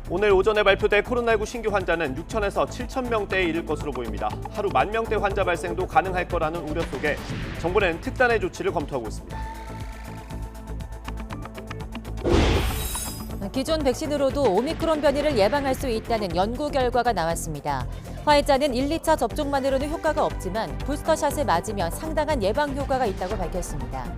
오늘 오전에 발표될 코로나19 신규 환자는 6천에서 7천 명대에 이를 것으로 보입니다. 하루 10,000명대 환자 발생도 가능할 거라는 우려 속에 정부는 특단의 조치를 검토하고 있습니다. 기존 백신으로도 오미크론 변이를 예방할 수 있다는 연구 결과가 나왔습니다. 화이자는 1, 2차 접종만으로는 효과가 없지만 부스터샷을 맞으면 상당한 예방 효과가 있다고 밝혔습니다.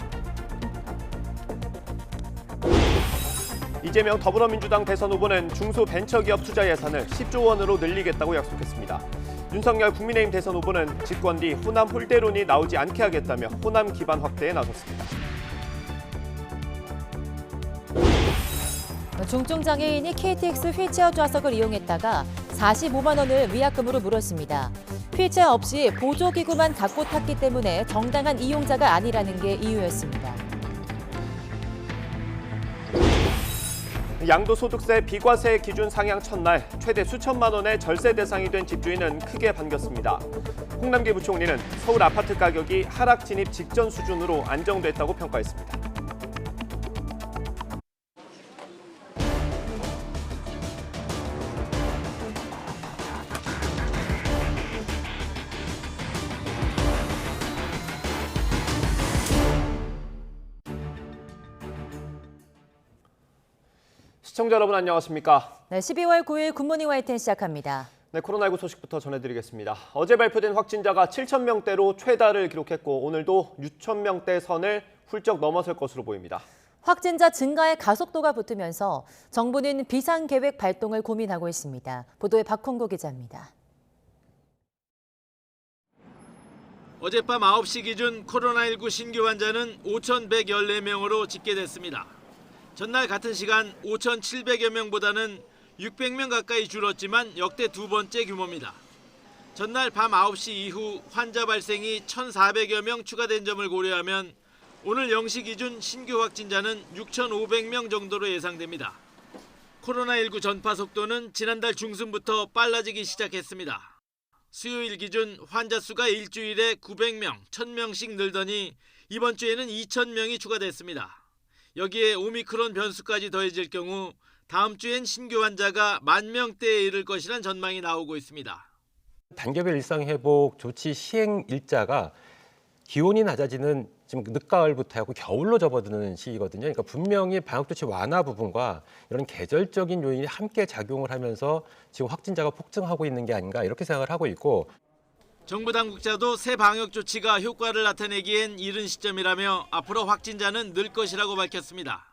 이재명 더불어민주당 대선 후보는 중소벤처기업 투자 예산을 10조 원으로 늘리겠다고 약속했습니다. 윤석열 국민의힘 대선 후보는 집권 뒤 호남 홀대론이 나오지 않게 하겠다며 호남 기반 확대에 나섰습니다. 중증장애인이 KTX 휠체어 좌석을 이용했다가 45만 원을 위약금으로 물었습니다. 휠체어 없이 보조기구만 갖고 탔기 때문에 정당한 이용자가 아니라는 게 이유였습니다. 양도소득세 비과세 기준 상향 첫날 최대 수천만 원의 절세 대상이 된 집주인은 크게 반겼습니다. 홍남기 부총리는 서울 아파트 가격이 하락 진입 직전 수준으로 안정됐다고 평가했습니다. 시청자 여러분 안녕하십니까? 네, 12월 9일 굿모닝 YTN 시작합니다. 네, 코로나19 소식부터 전해드리겠습니다. 어제 발표된 확진자가 7천 명대로 최다를 기록했고 오늘도 6천 명대 선을 훌쩍 넘어설 것으로 보입니다. 확진자 증가에 가속도가 붙으면서 정부는 비상계획 발동을 고민하고 있습니다. 보도에 박홍구 기자입니다. 어젯밤 9시 기준 코로나19 신규 환자는 5,114명으로 집계됐습니다. 전날 같은 시간 5,700여 명보다는 600명 가까이 줄었지만 역대 두 번째 규모입니다. 전날 밤 9시 이후 환자 발생이 1,400여 명 추가된 점을 고려하면 오늘 0시 기준 신규 확진자는 6,500명 정도로 예상됩니다. 코로나19 전파 속도는 지난달 중순부터 빨라지기 시작했습니다. 수요일 기준 환자 수가 일주일에 900명, 1,000명씩 늘더니 이번 주에는 2,000명이 추가됐습니다. 여기에 오미크론 변수까지 더해질 경우 다음 주엔 신규 환자가 10,000명대에 이를 것이란 전망이 나오고 있습니다. 단계별 일상회복 조치 시행 일자가 기온이 낮아지는 지금 늦가을부터 하고 겨울로 접어드는 시기거든요. 그러니까 분명히 방역조치 완화 부분과 이런 계절적인 요인이 함께 작용을 하면서 지금 확진자가 폭증하고 있는 게 아닌가 이렇게 생각을 하고 있고, 정부 당국자도 새 방역 조치가 효과를 나타내기엔 이른 시점이라며 앞으로 확진자는 늘 것이라고 밝혔습니다.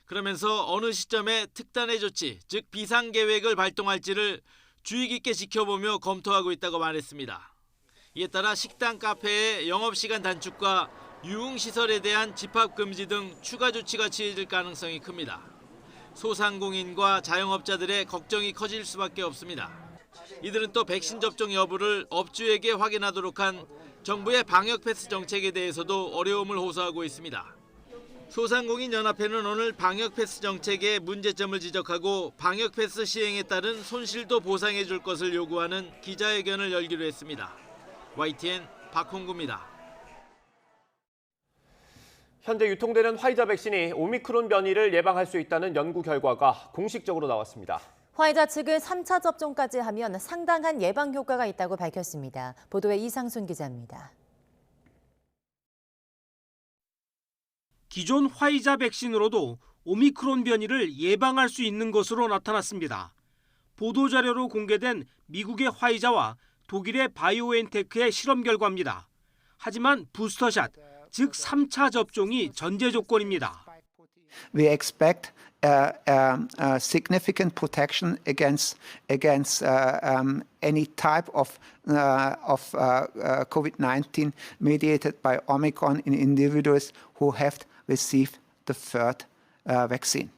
그러면서 어느 시점에 특단의 조치, 즉 비상계획을 발동할지를 주의 깊게 지켜보며 검토하고 있다고 말했습니다. 이에 따라 식당, 카페의 영업시간 단축과 유흥시설에 대한 집합금지 등 추가 조치가 취해질 가능성이 큽니다. 소상공인과 자영업자들의 걱정이 커질 수밖에 없습니다. 이들은 또 백신 접종 여부를 업주에게 확인하도록 한 정부의 방역 패스 정책에 대해서도 어려움을 호소하고 있습니다. 소상공인 연합회는 오늘 방역 패스 정책의 문제점을 지적하고 방역 패스 시행에 따른 손실도 보상해 줄 것을 요구하는 기자회견을 열기로 했습니다. YTN 박홍구입니다. 현재 유통되는 화이자 백신이 오미크론 변이를 예방할 수 있다는 연구 결과가 공식적으로 나왔습니다. 화이자 측은 3차 접종까지 하면 상당한 예방 효과가 있다고 밝혔습니다. 보도에 이상순 기자입니다. 기존 화이자 백신으로도 오미크론 변이를 예방할 수 있는 것으로 나타났습니다. 보도자료로 공개된 미국의 화이자와 독일의 바이오엔테크의 실험 결과입니다. 하지만 부스터샷, 즉 3차 접종이 전제 조건입니다. We expect significant protection against any type of COVID-19 mediated by Omicron in individuals who have received the third vaccine.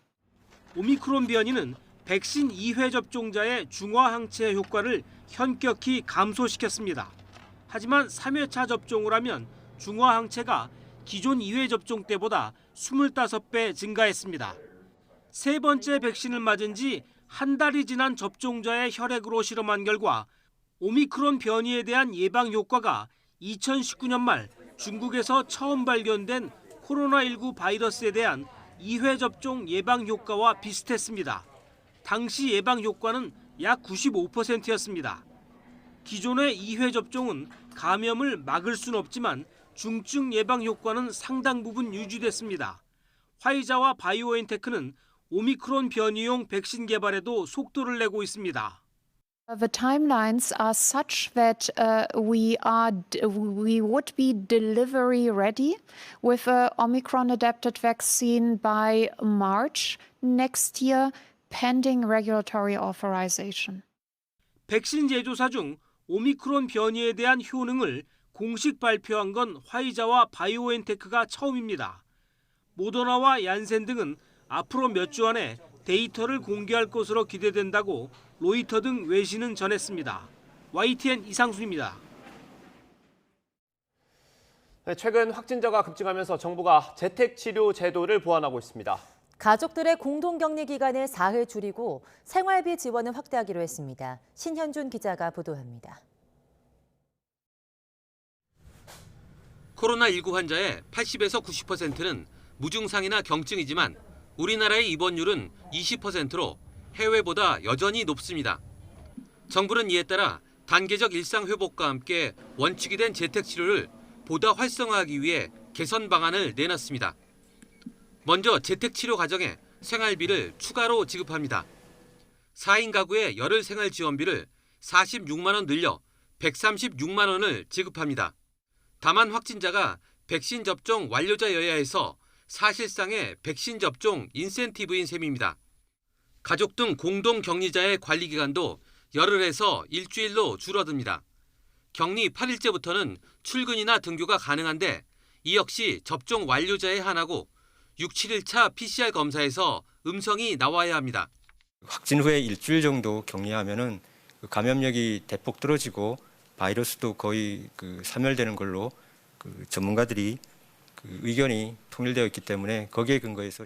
오미크론 변이는 백신 2회 접종자의 중화 항체 효과를 현격히 감소시켰습니다. 하지만 3회차 접종을 하면 중화 항체가 기존 2회 접종 때보다 25배 증가했습니다. 세 번째 백신을 맞은 지 한 달이 지난 접종자의 혈액으로 실험한 결과 오미크론 변이에 대한 예방 효과가 2019년 말 중국에서 처음 발견된 코로나19 바이러스에 대한 2회 접종 예방 효과와 비슷했습니다. 당시 예방 효과는 약 95%였습니다. 기존의 2회 접종은 감염을 막을 수는 없지만 중증 예방 효과는 상당 부분 유지됐습니다. 화이자와 바이오엔테크는 오미크론 변이용 백신 개발에도 속도를 내고 있습니다. The timelines are such that we would be delivery ready with a Omicron-adapted vaccine by March next year, pending regulatory authorization. 백신 제조사 중 오미크론 변이에 대한 효능을 공식 발표한 건 화이자와 바이오엔테크가 처음입니다. 모더나와 얀센 등은 앞으로 몇 주 안에 데이터를 공개할 것으로 기대된다고 로이터 등 외신은 전했습니다. YTN 이상순입니다. 최근 확진자가 급증하면서 정부가 재택치료 제도를 보완하고 있습니다. 가족들의 공동격리 기간을 4회 줄이고 생활비 지원을 확대하기로 했습니다. 신현준 기자가 보도합니다. 코로나19 환자의 80에서 90%는 무증상이나 경증이지만 우리나라의 입원율은 20%로 해외보다 여전히 높습니다. 정부는 이에 따라 단계적 일상 회복과 함께 원칙이 된 재택치료를 보다 활성화하기 위해 개선 방안을 내놨습니다. 먼저 재택치료 가정에 생활비를 추가로 지급합니다. 4인 가구의 열흘 생활 지원비를 46만 원 늘려 136만 원을 지급합니다. 다만 확진자가 백신 접종 완료자여야 해서 사실상의 백신 접종 인센티브인 셈입니다. 가족 등 공동 격리자의 관리 기간도 열흘에서 일주일로 줄어듭니다. 격리 8일째부터는 출근이나 등교가 가능한데 이 역시 접종 완료자에 한하고 6, 7일차 PCR 검사에서 음성이 나와야 합니다. 확진 후에 일주일 정도 격리하면은 감염력이 대폭 떨어지고 바이러스도 거의 사멸되는 걸로 전문가들이 의견이 통일되어 있기 때문에 거기에 근거해서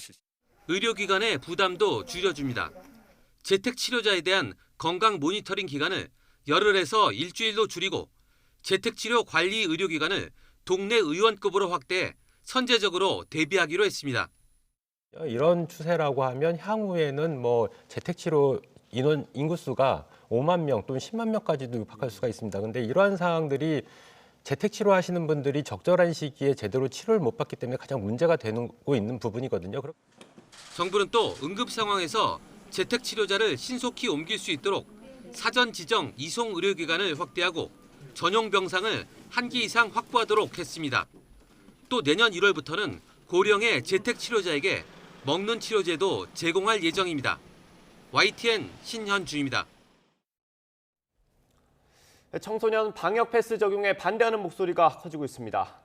의료기관의 부담도 줄여줍니다. 재택치료자에 대한 건강 모니터링 기간을 열흘에서 일주일로 줄이고 재택치료 관리 의료기관을 동네 의원급으로 확대해 선제적으로 대비하기로 했습니다. 이런 추세라고 하면 향후에는 재택치료 인구수가 5만 명 또는 10만 명까지도 육박할 수가 있습니다. 그런데 이러한 사항들이 재택치료 하시는 분들이 적절한 시기에 제대로 치료를 못 받기 때문에 가장 문제가 되고 있는 부분이거든요. 정부는 또 응급 상황에서 재택치료자를 신속히 옮길 수 있도록 사전 지정 이송 의료기관을 확대하고 전용 병상을 1기 이상 확보하도록 했습니다. 또 내년 1월부터는 고령의 재택치료자에게 먹는 치료제도 제공할 예정입니다. YTN 신현주입니다. 청소년 방역 패스 적용에 반대하는 목소리가 커지고 있습니다.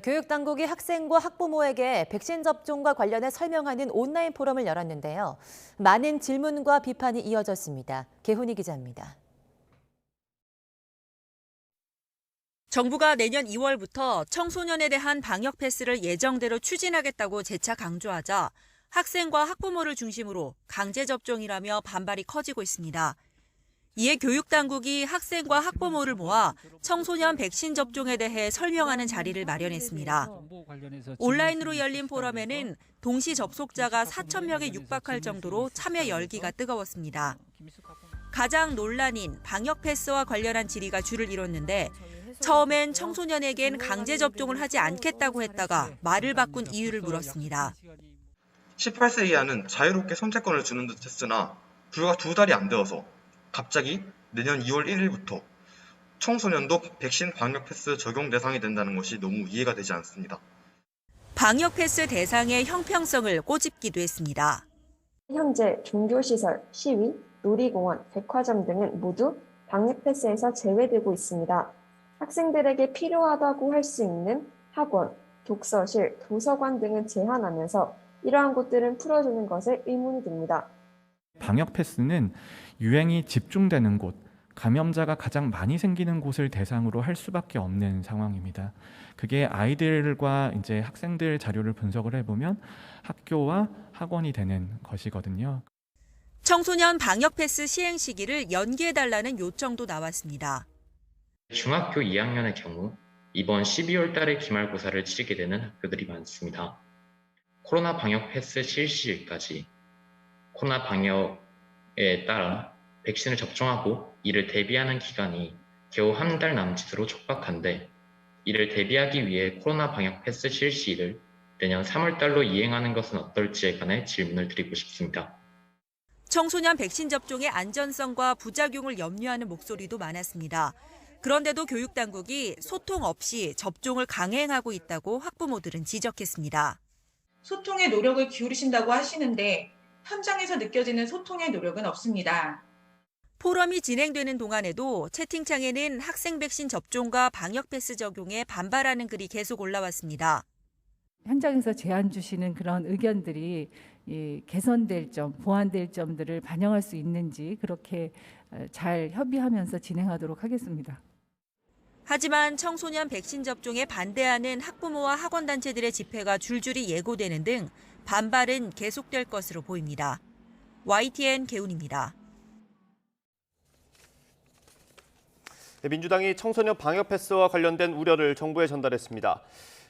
교육당국이 학생과 학부모에게 백신 접종과 관련해 설명하는 온라인 포럼을 열었는데요. 많은 질문과 비판이 이어졌습니다. 개훈이 기자입니다. 정부가 내년 2월부터 청소년에 대한 방역 패스를 예정대로 추진하겠다고 재차 강조하자 학생과 학부모를 중심으로 강제 접종이라며 반발이 커지고 있습니다. 이에 교육당국이 학생과 학부모를 모아 청소년 백신 접종에 대해 설명하는 자리를 마련했습니다. 온라인으로 열린 포럼에는 동시 접속자가 4천 명에 육박할 정도로 참여 열기가 뜨거웠습니다. 가장 논란인 방역 패스와 관련한 질의가 줄을 이뤘는데 처음엔 청소년에겐 강제 접종을 하지 않겠다고 했다가 말을 바꾼 이유를 물었습니다. 18세 이하는 자유롭게 선택권을 주는 듯 했으나 불과 2달이 안 되어서 갑자기 내년 2월 1일부터 청소년도 백신 방역 패스 적용 대상이 된다는 것이 너무 이해가 되지 않습니다. 방역 패스 대상의 형평성을 꼬집기도 했습니다. 현재 종교시설, 시위, 놀이공원, 백화점 등은 모두 방역 패스에서 제외되고 있습니다. 학생들에게 필요하다고 할 수 있는 학원, 독서실, 도서관 등은 제한하면서 이러한 곳들은 풀어주는 것에 의문이 듭니다. 방역 패스는 유행이 집중되는 곳, 감염자가 가장 많이 생기는 곳을 대상으로 할 수밖에 없는 상황입니다. 그게 아이들과 이제 학생들 자료를 분석을 해보면 학교와 학원이 되는 것이거든요. 청소년 방역 패스 시행 시기를 연기해달라는 요청도 나왔습니다. 중학교 2학년의 경우 이번 12월 달에 기말고사를 치르게 되는 학교들이 많습니다. 코로나 방역 패스 실시일까지 코로나 방역 따라 백신을 접종하고 이를 대비하는 기간이 겨우 한 달 남짓으로 촉박한데 이를 대비하기 위해 코로나 방역 패스 실시를 내년 3월 달로 이행하는 것은 어떨지에 관해 질문을 드리고 싶습니다. 청소년 백신 접종의 안전성과 부작용을 염려하는 목소리도 많았습니다. 그런데도 교육당국이 소통 없이 접종을 강행하고 있다고 학부모들은 지적했습니다. 소통에 노력을 기울이신다고 하시는데 현장에서 느껴지는 소통의 노력은 없습니다. 포럼이 진행되는 동안에도 채팅창에는 학생 백신 접종과 방역 패스 적용에 반발하는 글이 계속 올라왔습니다. 현장에서 제안 주시는 그런 의견들이 개선될 점, 보완될 점들을 반영할 수 있는지 그렇게 잘 협의하면서 진행하도록 하겠습니다. 하지만 청소년 백신 접종에 반대하는 학부모와 학원단체들의 집회가 줄줄이 예고되는 등 반발은 계속될 것으로 보입니다. YTN 개운입니다. 민주당이 청소년 방역 패스와 관련된 우려를 정부에 전달했습니다.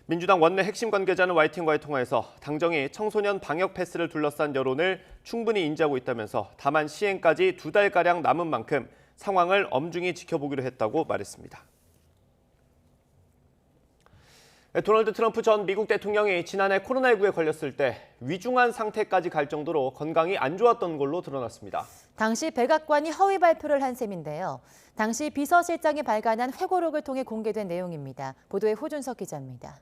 민주당 원내 핵심 관계자는 YTN과의 통화에서 당정이 청소년 방역 패스를 둘러싼 여론을 충분히 인지하고 있다면서 다만 시행까지 2달가량 남은 만큼 상황을 엄중히 지켜보기로 했다고 말했습니다. 도널드 트럼프 전 미국 대통령이 지난해 코로나19에 걸렸을 때 위중한 상태까지 갈 정도로 건강이 안 좋았던 걸로 드러났습니다. 당시 백악관이 허위 발표를 한 셈인데요. 당시 비서실장이 발간한 회고록을 통해 공개된 내용입니다. 보도에 호준석 기자입니다.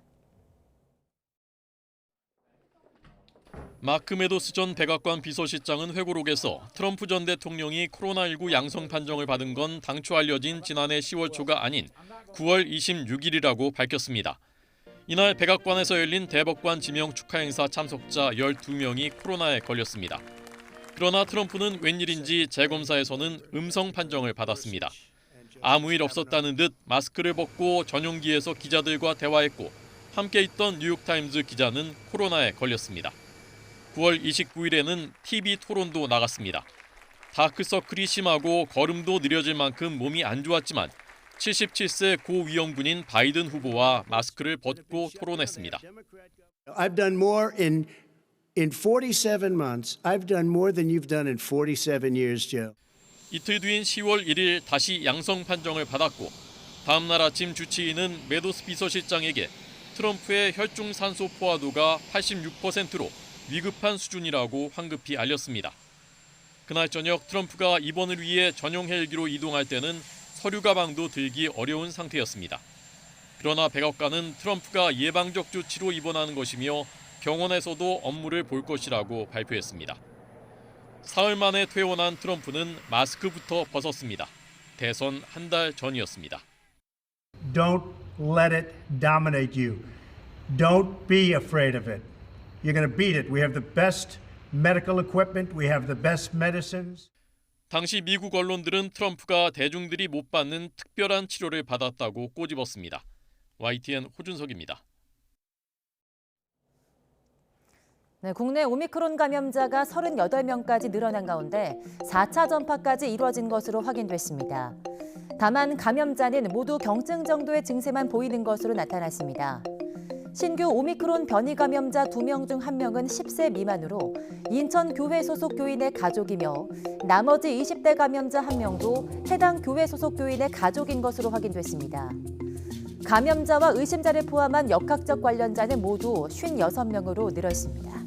마크 메도스 전 백악관 비서실장은 회고록에서 트럼프 전 대통령이 코로나19 양성 판정을 받은 건 당초 알려진 지난해 10월 초가 아닌 9월 26일이라고 밝혔습니다. 이날 백악관에서 열린 대법관 지명 축하 행사 참석자 12명이 코로나에 걸렸습니다. 그러나 트럼프는 웬일인지 재검사에서는 음성 판정을 받았습니다. 아무 일 없었다는 듯 마스크를 벗고 전용기에서 기자들과 대화했고 함께 있던 뉴욕타임즈 기자는 코로나에 걸렸습니다. 9월 29일에는 TV 토론도 나갔습니다. 다크서클이 심하고 걸음도 느려질 만큼 몸이 안 좋았지만 77세 고위험군인 바이든 후보와 마스크를 벗고 토론했습니다. I've done more in 47 months. I've done more than you've done in 47 years, Joe. 이틀 뒤인 10월 1일 다시 양성 판정을 받았고 다음 날 아침 주치의는 메도스 비서실장에게 트럼프의 혈중 산소 포화도가 86%로 위급한 수준이라고 황급히 알렸습니다. 그날 저녁 트럼프가 입원을 위해 전용 헬기로 이동할 때는 서류 가방도 들기 어려운 상태였습니다. 그러나 백악관은 트럼프가 예방적 조치로 입원하는 것이며 병원에서도 업무를 볼 것이라고 발표했습니다. 사흘 만에 퇴원한 트럼프는 마스크부터 벗었습니다. 대선 한 달 전이었습니다. Don't let it dominate you. Don't be afraid of it. You're going to beat it. We have the best medical equipment. We have the best medicines. 당시 미국 언론들은 트럼프가 대중들이 못 받는 특별한 치료를 받았다고 꼬집었습니다. YTN 호준석입니다. 네, 국내 오미크론 감염자가 38명까지 늘어난 가운데 4차 전파까지 이루어진 것으로 확인됐습니다. 다만 감염자는 모두 경증 정도의 증세만 보이는 것으로 나타났습니다. 신규 오미크론 변이 감염자 2명 중 1명은 10세 미만으로 인천 교회 소속 교인의 가족이며 나머지 20대 감염자 1명도 해당 교회 소속 교인의 가족인 것으로 확인됐습니다. 감염자와 의심자를 포함한 역학적 관련자는 모두 56명으로 늘었습니다.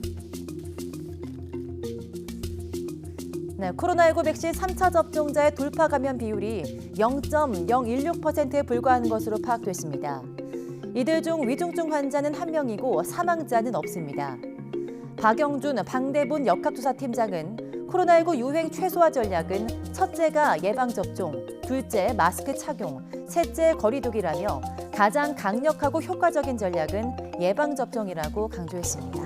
네, 코로나19 백신 3차 접종자의 돌파 감염 비율이 0.016%에 불과한 것으로 파악됐습니다. 이들 중 위중증 환자는 1명이고 사망자는 없습니다. 박영준 방대본 역학조사팀장은 코로나19 유행 최소화 전략은 첫째가 예방접종, 둘째 마스크 착용, 셋째 거리두기라며 가장 강력하고 효과적인 전략은 예방접종이라고 강조했습니다.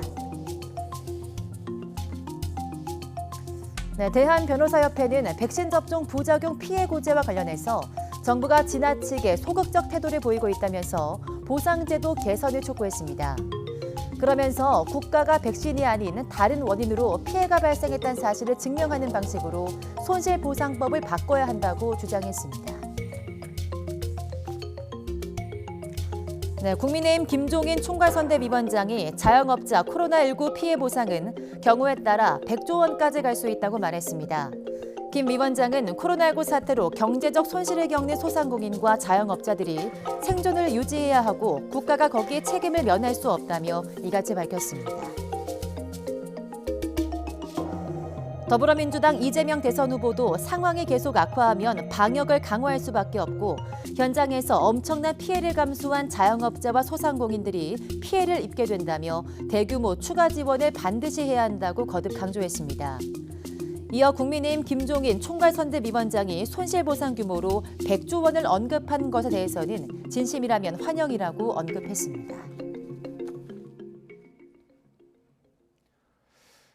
네, 대한변호사협회는 백신 접종 부작용 피해 고제와 관련해서 정부가 지나치게 소극적 태도를 보이고 있다면서 보상제도 개선을 촉구했습니다. 그러면서 국가가 백신이 아닌 다른 원인으로 피해가 발생했다는 사실을 증명하는 방식으로 손실보상법을 바꿔야 한다고 주장했습니다. 네, 국민의힘 김종인 총괄선대위원장이 자영업자 코로나19 피해 보상은 경우에 따라 100조 원까지 갈 수 있다고 말했습니다. 김 위원장은 코로나19 사태로 경제적 손실을 겪는 소상공인과 자영업자들이 생존을 유지해야 하고 국가가 거기에 책임을 면할 수 없다며 이같이 밝혔습니다. 더불어민주당 이재명 대선 후보도 상황이 계속 악화하면 방역을 강화할 수밖에 없고 현장에서 엄청난 피해를 감수한 자영업자와 소상공인들이 피해를 입게 된다며 대규모 추가 지원을 반드시 해야 한다고 거듭 강조했습니다. 이어 국민의힘 김종인 총괄선대위원장이 손실보상 규모로 100조 원을 언급한 것에 대해서는 진심이라면 환영이라고 언급했습니다.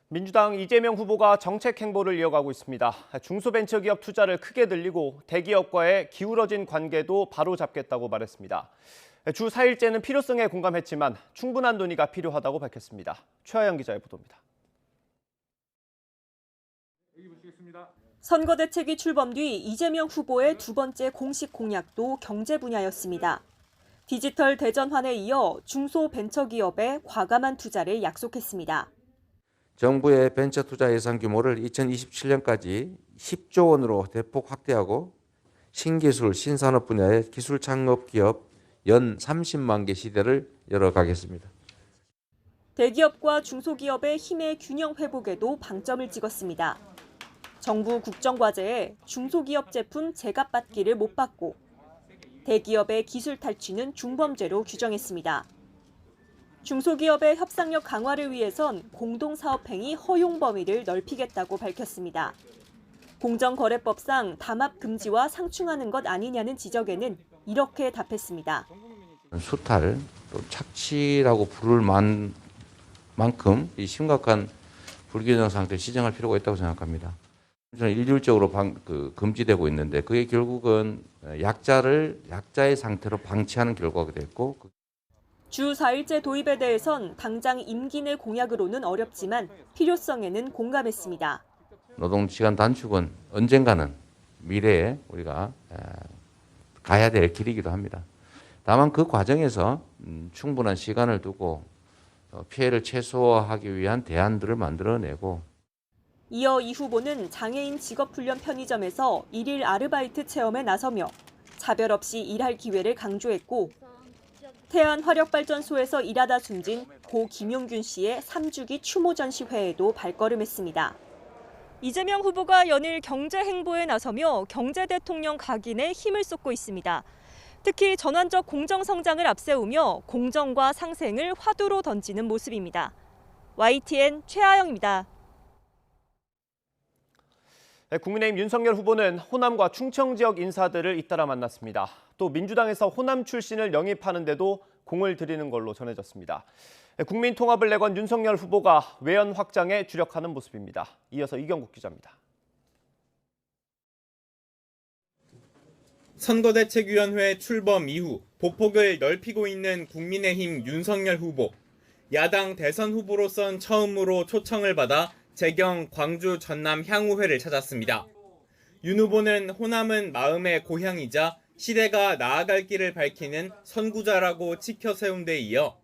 민주당 이재명 후보가 정책 행보를 이어가고 있습니다. 중소벤처기업 투자를 크게 늘리고 대기업과의 기울어진 관계도 바로잡겠다고 말했습니다. 주 4일째는 필요성에 공감했지만 충분한 논의가 필요하다고 밝혔습니다. 최하영 기자의 보도입니다. 선거대책위 출범 뒤 이재명 후보의 두 번째 공식 공약도 경제 분야였습니다. 디지털 대전환에 이어 중소벤처기업에 과감한 투자를 약속했습니다. 정부의 벤처 투자 예산 규모를 2027년까지 10조 원으로 대폭 확대하고 신기술, 신산업 분야의 기술 창업 기업 연 30만 개 시대를 열어가겠습니다. 대기업과 중소기업의 힘의 균형 회복에도 방점을 찍었습니다. 정부 국정과제에 중소기업 제품 제값받기를 못 받고 대기업의 기술 탈취는 중범죄로 규정했습니다. 중소기업의 협상력 강화를 위해선 공동사업행위 허용 범위를 넓히겠다고 밝혔습니다. 공정거래법상 담합 금지와 상충하는 것 아니냐는 지적에는 이렇게 답했습니다. 수탈, 또 착취라고 부를 만큼 이 심각한 불균형 상태를 시정할 필요가 있다고 생각합니다. 저는 일률적으로 금지되고 있는데 그게 결국은 약자의 상태로 방치하는 결과가 됐고 주 4일제 도입에 대해선 당장 임기 내 공약으로는 어렵지만 필요성에는 공감했습니다. 노동시간 단축은 언젠가는 미래에 우리가 가야 될 길이기도 합니다. 다만 그 과정에서 충분한 시간을 두고 피해를 최소화하기 위한 대안들을 만들어내고 이어 이 후보는 장애인 직업훈련 편의점에서 일일 아르바이트 체험에 나서며 차별 없이 일할 기회를 강조했고 태안 화력발전소에서 일하다 숨진 고 김용균 씨의 3주기 추모 전시회에도 발걸음했습니다. 이재명 후보가 연일 경제 행보에 나서며 경제 대통령 각인에 힘을 쏟고 있습니다. 특히 전환적 공정 성장을 앞세우며 공정과 상생을 화두로 던지는 모습입니다. YTN 최하영입니다. 국민의힘 윤석열 후보는 호남과 충청 지역 인사들을 잇따라 만났습니다. 또 민주당에서 호남 출신을 영입하는 데도 공을 들이는 걸로 전해졌습니다. 국민 통합을 내건 윤석열 후보가 외연 확장에 주력하는 모습입니다. 이어서 이경국 기자입니다. 선거대책위원회 출범 이후 보폭을 넓히고 있는 국민의힘 윤석열 후보. 야당 대선 후보로선 처음으로 초청을 받아 재경 광주 전남 향후회를 찾았습니다. 윤 후보는 호남은 마음의 고향이자 시대가 나아갈 길을 밝히는 선구자라고 치켜 세운 데 이어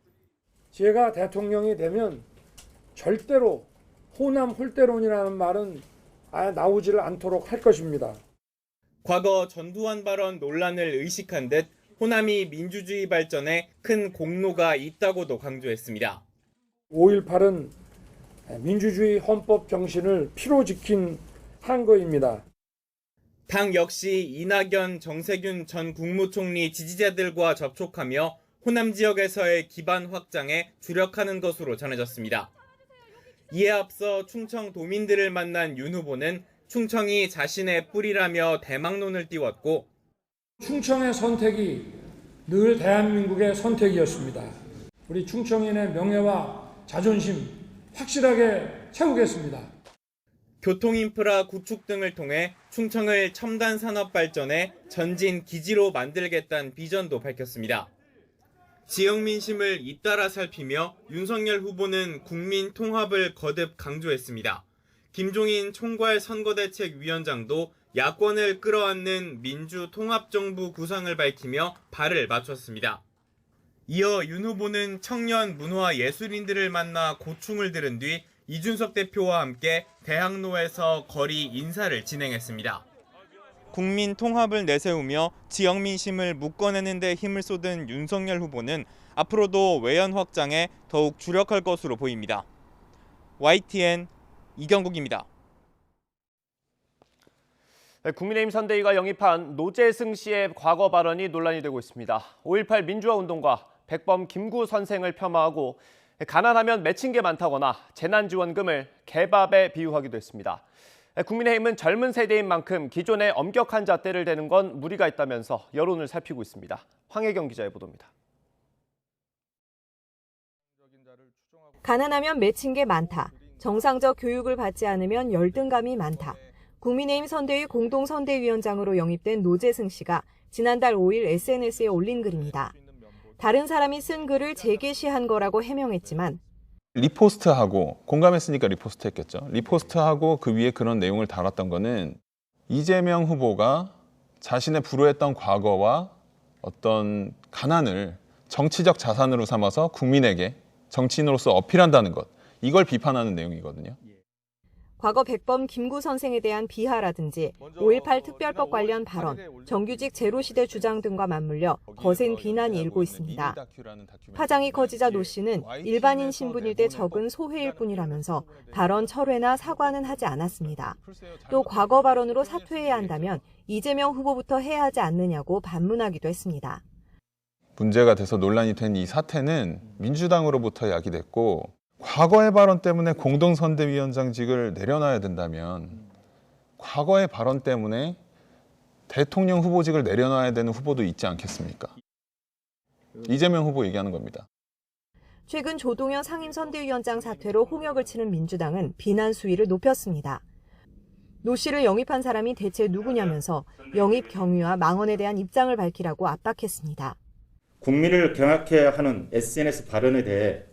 제가 대통령이 되면 절대로 호남 홀대론이라는 말은 아예 나오지를 않도록 할 것입니다. 과거 전두환 발언 논란을 의식한 듯 호남이 민주주의 발전에 큰 공로가 있다고도 강조했습니다. 5.18은 민주주의 헌법 정신을 피로 지킨 한거입니다. 당 역시 이낙연, 정세균 전 국무총리 지지자들과 접촉하며 호남 지역에서의 기반 확장에 주력하는 것으로 전해졌습니다. 이에 앞서 충청 도민들을 만난 윤 후보는 충청이 자신의 뿌리라며 대망론을 띄웠고 충청의 선택이 늘 대한민국의 선택이었습니다. 우리 충청인의 명예와 자존심 확실하게 채우겠습니다. 교통인프라 구축 등을 통해 충청을 첨단 산업 발전의 전진 기지로 만들겠다는 비전도 밝혔습니다. 지역 민심을 잇따라 살피며 윤석열 후보는 국민 통합을 거듭 강조했습니다. 김종인 총괄 선거대책위원장도 야권을 끌어안는 민주통합정부 구상을 밝히며 발을 맞췄습니다. 이어 윤 후보는 청년 문화 예술인들을 만나 고충을 들은 뒤 이준석 대표와 함께 대학로에서 거리 인사를 진행했습니다. 국민 통합을 내세우며 지역 민심을 묶어내는 데 힘을 쏟은 윤석열 후보는 앞으로도 외연 확장에 더욱 주력할 것으로 보입니다. YTN 이경국입니다. 국민의힘 선대위가 영입한 노재승 씨의 과거 발언이 논란이 되고 있습니다. 5.18 민주화 운동과 백범 김구 선생을 폄하하고 가난하면 맺힌 게 많다거나 재난지원금을 개밥에 비유하기도 했습니다. 국민의힘은 젊은 세대인 만큼 기존의 엄격한 잣대를 대는 건 무리가 있다면서 여론을 살피고 있습니다. 황혜경 기자의 보도입니다. 가난하면 맺힌 게 많다. 정상적 교육을 받지 않으면 열등감이 많다. 국민의힘 선대위 공동선대위원장으로 영입된 노재승 씨가 지난달 5일 SNS에 올린 글입니다. 다른 사람이 쓴 글을 재게시한 거라고 해명했지만 리포스트하고 공감했으니까 리포스트했겠죠. 리포스트하고 그 위에 그런 내용을 달았던 거는 이재명 후보가 자신의 불우했던 과거와 어떤 가난을 정치적 자산으로 삼아서 국민에게 정치인으로서 어필한다는 것, 이걸 비판하는 내용이거든요. 과거 백범 김구 선생에 대한 비하라든지 5.18 특별법 관련 발언, 정규직 제로시대 주장 등과 맞물려 거센 비난이 일고 있습니다. 파장이 커지자 노 씨는 일반인 신분일 때 적은 소회일 뿐이라면서 발언 철회나 사과는 하지 않았습니다. 또 과거 발언으로 사퇴해야 한다면 이재명 후보부터 해야 하지 않느냐고 반문하기도 했습니다. 문제가 돼서 논란이 된 이 사태는 민주당으로부터 야기됐고 과거의 발언 때문에 공동선대위원장직을 내려놔야 된다면 과거의 발언 때문에 대통령 후보직을 내려놔야 되는 후보도 있지 않겠습니까? 이재명 후보 얘기하는 겁니다. 최근 조동현 상임선대위원장 사퇴로 홍역을 치는 민주당은 비난 수위를 높였습니다. 노 씨를 영입한 사람이 대체 누구냐면서 영입 경위와 망언에 대한 입장을 밝히라고 압박했습니다. 국민을 경악해 하는 SNS 발언에 대해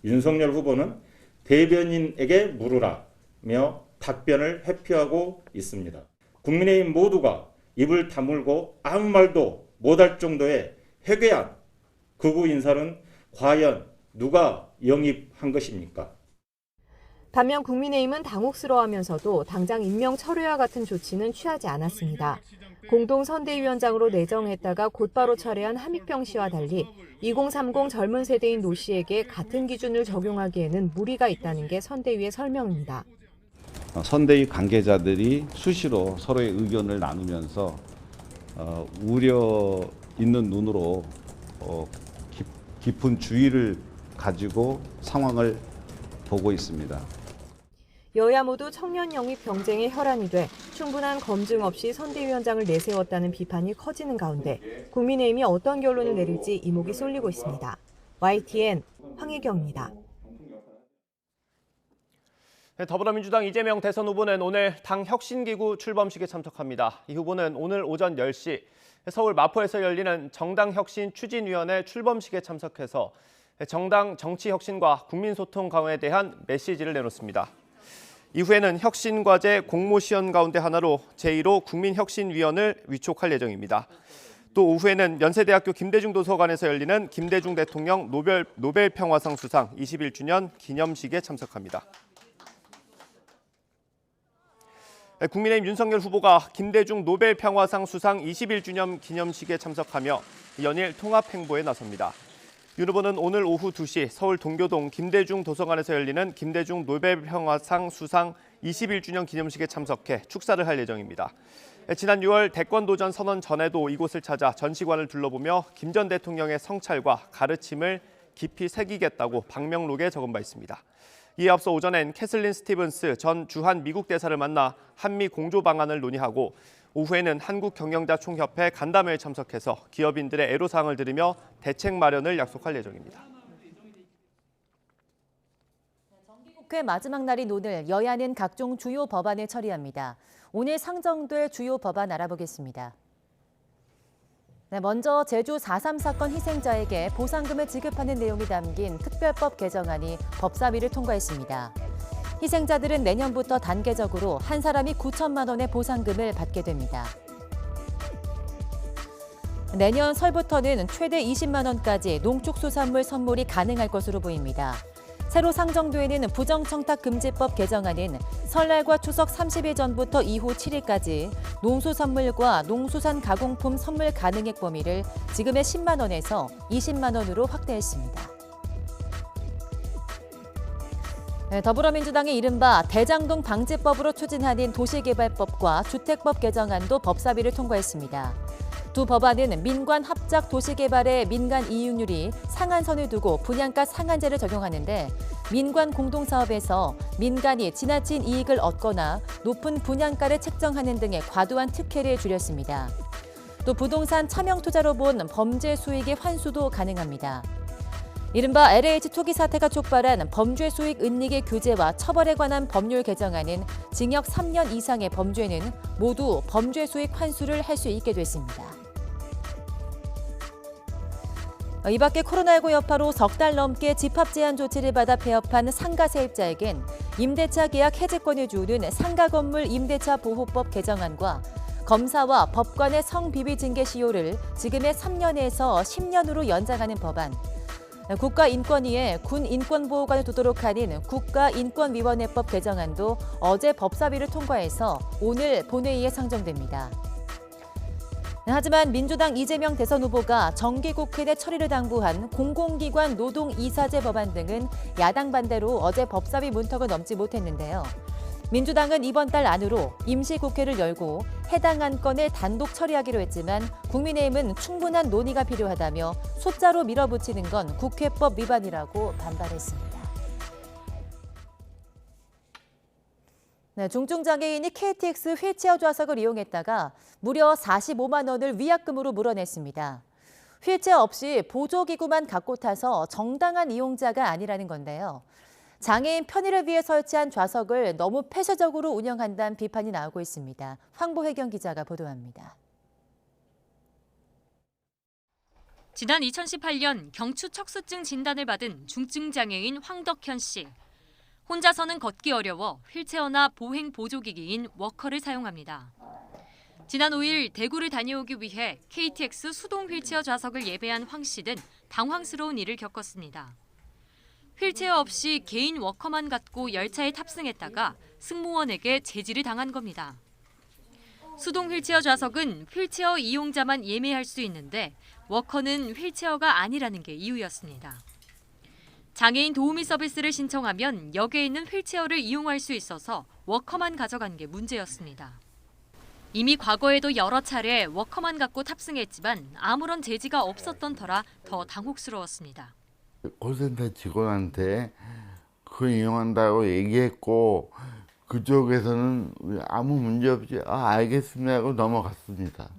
윤석열 후보는 대변인에게 물으라며 답변을 회피하고 있습니다. 국민의힘 모두가 입을 다물고 아무 말도 못할 정도의 해괴한 극우 인사는 과연 누가 영입한 것입니까? 반면 국민의힘은 당혹스러워하면서도 당장 임명 철회와 같은 조치는 취하지 않았습니다. 공동선대위원장으로 내정했다가 곧바로 철회한 함익병 씨와 달리 2030 젊은 세대인 노 씨에게 같은 기준을 적용하기에는 무리가 있다는 게 선대위의 설명입니다. 선대위 관계자들이 수시로 서로의 의견을 나누면서 우려 있는 눈으로 깊은 주의를 가지고 상황을 보고 있습니다. 여야 모두 청년 영입 경쟁에 혈안이 돼 충분한 검증 없이 선대위원장을 내세웠다는 비판이 커지는 가운데 국민의힘이 어떤 결론을 내릴지 이목이 쏠리고 있습니다. YTN 황혜경입니다. 더불어민주당 이재명 대선 후보는 오늘 당 혁신기구 출범식에 참석합니다. 이 후보는 오늘 오전 10시 서울 마포에서 열리는 정당혁신추진위원회 출범식에 참석해서 정당 정치혁신과 국민소통 강화에 대한 메시지를 내놓습니다. 이후에는 혁신과제 공모시연 가운데 하나로 제1호 국민혁신위원을 위촉할 예정입니다. 또 오후에는 연세대학교 김대중 도서관에서 열리는 김대중 대통령 노벨평화상 수상 21주년 기념식에 참석합니다. 국민의힘 윤석열 후보가 김대중 노벨평화상 수상 21주년 기념식에 참석하며 연일 통합행보에 나섭니다. 윤 후보는 오늘 오후 2시 서울 동교동 김대중 도서관에서 열리는 김대중 노벨평화상 수상 21주년 기념식에 참석해 축사를 할 예정입니다. 지난 6월 대권도전 선언 전에도 이곳을 찾아 전시관을 둘러보며 김 전 대통령의 성찰과 가르침을 깊이 새기겠다고 방명록에 적은 바 있습니다. 이에 앞서 오전엔 캐슬린 스티븐스 전 주한 미국 대사를 만나 한미 공조 방안을 논의하고 오후에는 한국경영자총협회 간담회에 참석해서 기업인들의 애로사항을 들으며 대책 마련을 약속할 예정입니다. 정기국회 마지막 날인 오늘 여야는 각종 주요 법안을 처리합니다. 오늘 상정될 주요 법안 알아보겠습니다. 먼저 제주 4.3 사건 희생자에게 보상금을 지급하는 내용이 담긴 특별법 개정안이 법사위를 통과했습니다. 희생자들은 내년부터 단계적으로 한 사람이 9천만 원의 보상금을 받게 됩니다. 내년 설부터는 최대 20만 원까지 농축수산물 선물이 가능할 것으로 보입니다. 새로 상정돼 있는 부정청탁금지법 개정안은 설날과 추석 30일 전부터 이후 7일까지 농수선물과 농수산 가공품 선물 가능액 범위를 지금의 10만 원에서 20만 원으로 확대했습니다. 더불어민주당의 이른바 대장동 방지법으로 추진하는 도시개발법과 주택법 개정안도 법사위를 통과했습니다. 두 법안은 민관 합작 도시개발의 민간 이익률이 상한선을 두고 분양가 상한제를 적용하는데 민관 공동사업에서 민간이 지나친 이익을 얻거나 높은 분양가를 책정하는 등의 과도한 특혜를 줄였습니다. 또 부동산 차명투자로 본 범죄 수익의 환수도 가능합니다. 이른바 LH 투기 사태가 촉발한 범죄 수익 은닉의 규제와 처벌에 관한 법률 개정안은 징역 3년 이상의 범죄는 모두 범죄 수익 환수를 할 수 있게 됐습니다. 이 밖에 코로나19 여파로 석 달 넘게 집합 제한 조치를 받아 폐업한 상가 세입자에겐 임대차 계약 해지권을 주는 상가 건물 임대차 보호법 개정안과 검사와 법관의 성비위 징계 시효를 지금의 3년에서 10년으로 연장하는 법안, 국가인권위에 군 인권보호관을 두도록 하는 국가인권위원회법 개정안도 어제 법사위를 통과해서 오늘 본회의에 상정됩니다. 하지만 민주당 이재명 대선 후보가 정기국회 내 처리를 당부한 공공기관 노동이사제 법안 등은 야당 반대로 어제 법사위 문턱을 넘지 못했는데요. 민주당은 이번 달 안으로 임시국회를 열고 해당 안건을 단독 처리하기로 했지만 국민의힘은 충분한 논의가 필요하다며 숫자로 밀어붙이는 건 국회법 위반이라고 반발했습니다. 중증장애인이 KTX 휠체어 좌석을 이용했다가 무려 45만 원을 위약금으로 물어냈습니다. 휠체어 없이 보조기구만 갖고 타서 정당한 이용자가 아니라는 건데요. 장애인 편의를 위해 설치한 좌석을 너무 폐쇄적으로 운영한다는 비판이 나오고 있습니다. 황보혜경 기자가 보도합니다. 지난 2018년 경추 척수증 진단을 받은 중증장애인 황덕현 씨. 혼자서는 걷기 어려워 휠체어나 보행 보조기기인 워커를 사용합니다. 지난 5일 대구를 다녀오기 위해 KTX 수동 휠체어 좌석을 예배한 황 씨는 당황스러운 일을 겪었습니다. 휠체어 없이 개인 워커만 갖고 열차에 탑승했다가 승무원에게 제지를 당한 겁니다. 수동 휠체어 좌석은 휠체어 이용자만 예매할 수 있는데 워커는 휠체어가 아니라는 게 이유였습니다. 장애인 도우미 서비스를 신청하면 역에 있는 휠체어를 이용할 수 있어서 워커만 가져간 게 문제였습니다. 이미 과거에도 여러 차례 워커만 갖고 탑승했지만 아무런 제지가 없었던 터라 더 당혹스러웠습니다. 콜센터 직원한테 그걸 이용한다고 얘기했고 그쪽에서는 아무 문제 없이 알겠습니다 하고 넘어갔습니다.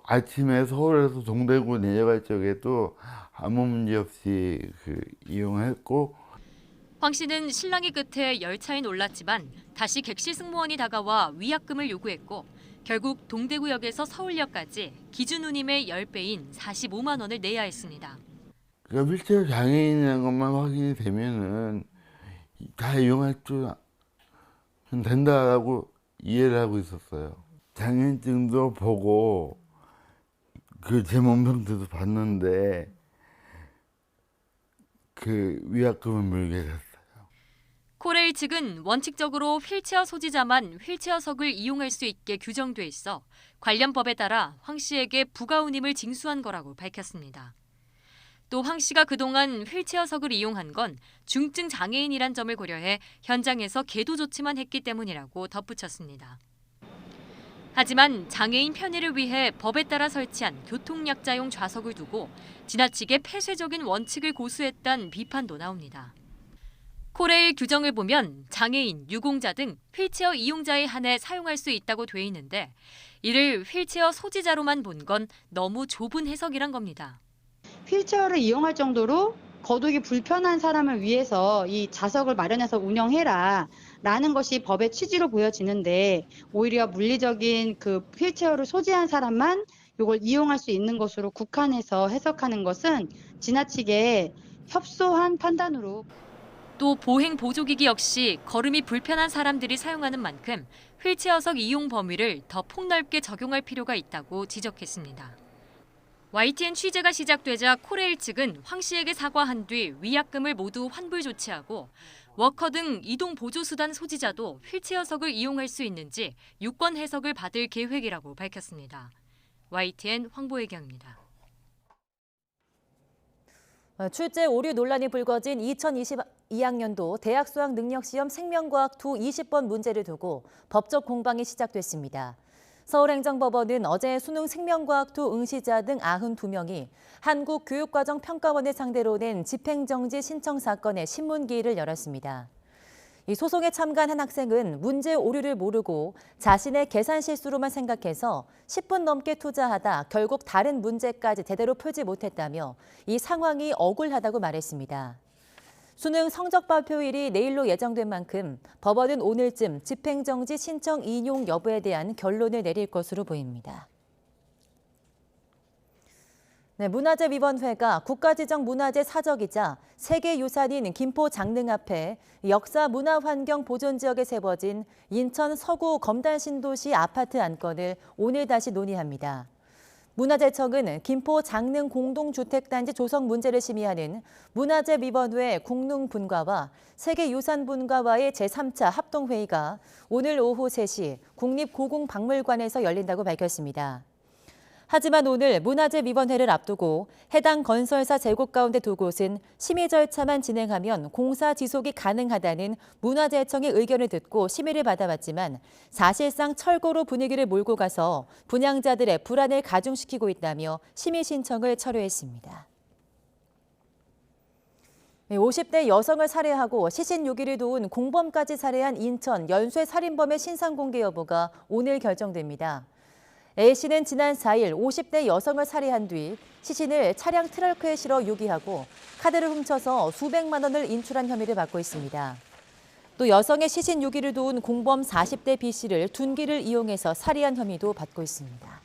아침에 서울에서 동대구 내려갈 적에도 아무 문제 없이 이용했고. 황 씨는 신랑이 끝에 열차에 놀랐지만 다시 객실 승무원이 다가와 위약금을 요구했고 결국 동대구역에서 서울역까지 기준 운임의 10배인 45만 원을 내야 했습니다. 그러니까 휠체어 장애인이라는 것만 확인이 되면은 다 이용할 줄 된다라고 이해를 하고 있었어요. 장애인증도 보고 제 몸평도 봤는데 위약금을 물게 됐어요. 코레일 측은 원칙적으로 휠체어 소지자만 휠체어석을 이용할 수 있게 규정돼 있어 관련 법에 따라 황 씨에게 부가 운임을 징수한 거라고 밝혔습니다. 또 황 씨가 그동안 휠체어석을 이용한 건 중증 장애인이란 점을 고려해 현장에서 계도 조치만 했기 때문이라고 덧붙였습니다. 하지만 장애인 편의를 위해 법에 따라 설치한 교통약자용 좌석을 두고 지나치게 폐쇄적인 원칙을 고수했다는 비판도 나옵니다. 코레일 규정을 보면 장애인, 유공자 등 휠체어 이용자에 한해 사용할 수 있다고 돼 있는데 이를 휠체어 소지자로만 본 건 너무 좁은 해석이란 겁니다. 휠체어를 이용할 정도로 거동이 불편한 사람을 위해서 이 좌석을 마련해서 운영해라 라는 것이 법의 취지로 보여지는데 오히려 물리적인 휠체어를 소지한 사람만 이걸 이용할 수 있는 것으로 국한해서 해석하는 것은 지나치게 협소한 판단으로. 또 보행 보조기기 역시 걸음이 불편한 사람들이 사용하는 만큼 휠체어석 이용 범위를 더 폭넓게 적용할 필요가 있다고 지적했습니다. YTN 취재가 시작되자 코레일 측은 황 씨에게 사과한 뒤 위약금을 모두 환불 조치하고 워커 등 이동 보조수단 소지자도 휠체어석을 이용할 수 있는지 유권 해석을 받을 계획이라고 밝혔습니다. YTN 황보혜경입니다. 출제 오류 논란이 불거진 2022학년도 대학 수학 능력시험 생명과학 20번 문제를 두고 법적 공방이 시작됐습니다. 서울행정법원은 어제 수능 생명과학 응시자 등 92명이 한국교육과정평가원을 상대로 낸 집행정지 신청 사건의 신문기일을 열었습니다. 이 소송에 참가한 한 학생은 문제 오류를 모르고 자신의 계산 실수로만 생각해서 10분 넘게 투자하다 결국 다른 문제까지 제대로 풀지 못했다며 이 상황이 억울하다고 말했습니다. 수능 성적 발표일이 내일로 예정된 만큼 법원은 오늘쯤 집행정지 신청 인용 여부에 대한 결론을 내릴 것으로 보입니다. 문화재위원회가 국가지정문화재 사적이자 세계유산인 김포 장릉 앞에 역사문화환경보존지역에 세워진 인천 서구 검단신도시 아파트 안건을 오늘 다시 논의합니다. 문화재청은 김포 장릉 공동주택단지 조성 문제를 심의하는 문화재위원회 국능분과와 세계유산분과와의 제3차 합동회의가 오늘 오후 3시 국립고궁박물관에서 열린다고 밝혔습니다. 하지만 오늘 문화재위원회를 앞두고 해당 건설사 제곱 가운데 2곳은 심의 절차만 진행하면 공사 지속이 가능하다는 문화재청의 의견을 듣고 심의를 받아왔지만 사실상 철거로 분위기를 몰고 가서 분양자들의 불안을 가중시키고 있다며 심의 신청을 철회했습니다. 50대 여성을 살해하고 시신 유기를 도운 공범까지 살해한 인천 연쇄 살인범의 신상 공개 여부가 오늘 결정됩니다. A씨는 지난 4일 50대 여성을 살해한 뒤 시신을 차량 트렁크에 실어 유기하고 카드를 훔쳐서 수백만 원을 인출한 혐의를 받고 있습니다. 또 여성의 시신 유기를 도운 공범 40대 B씨를 둔기를 이용해서 살해한 혐의도 받고 있습니다.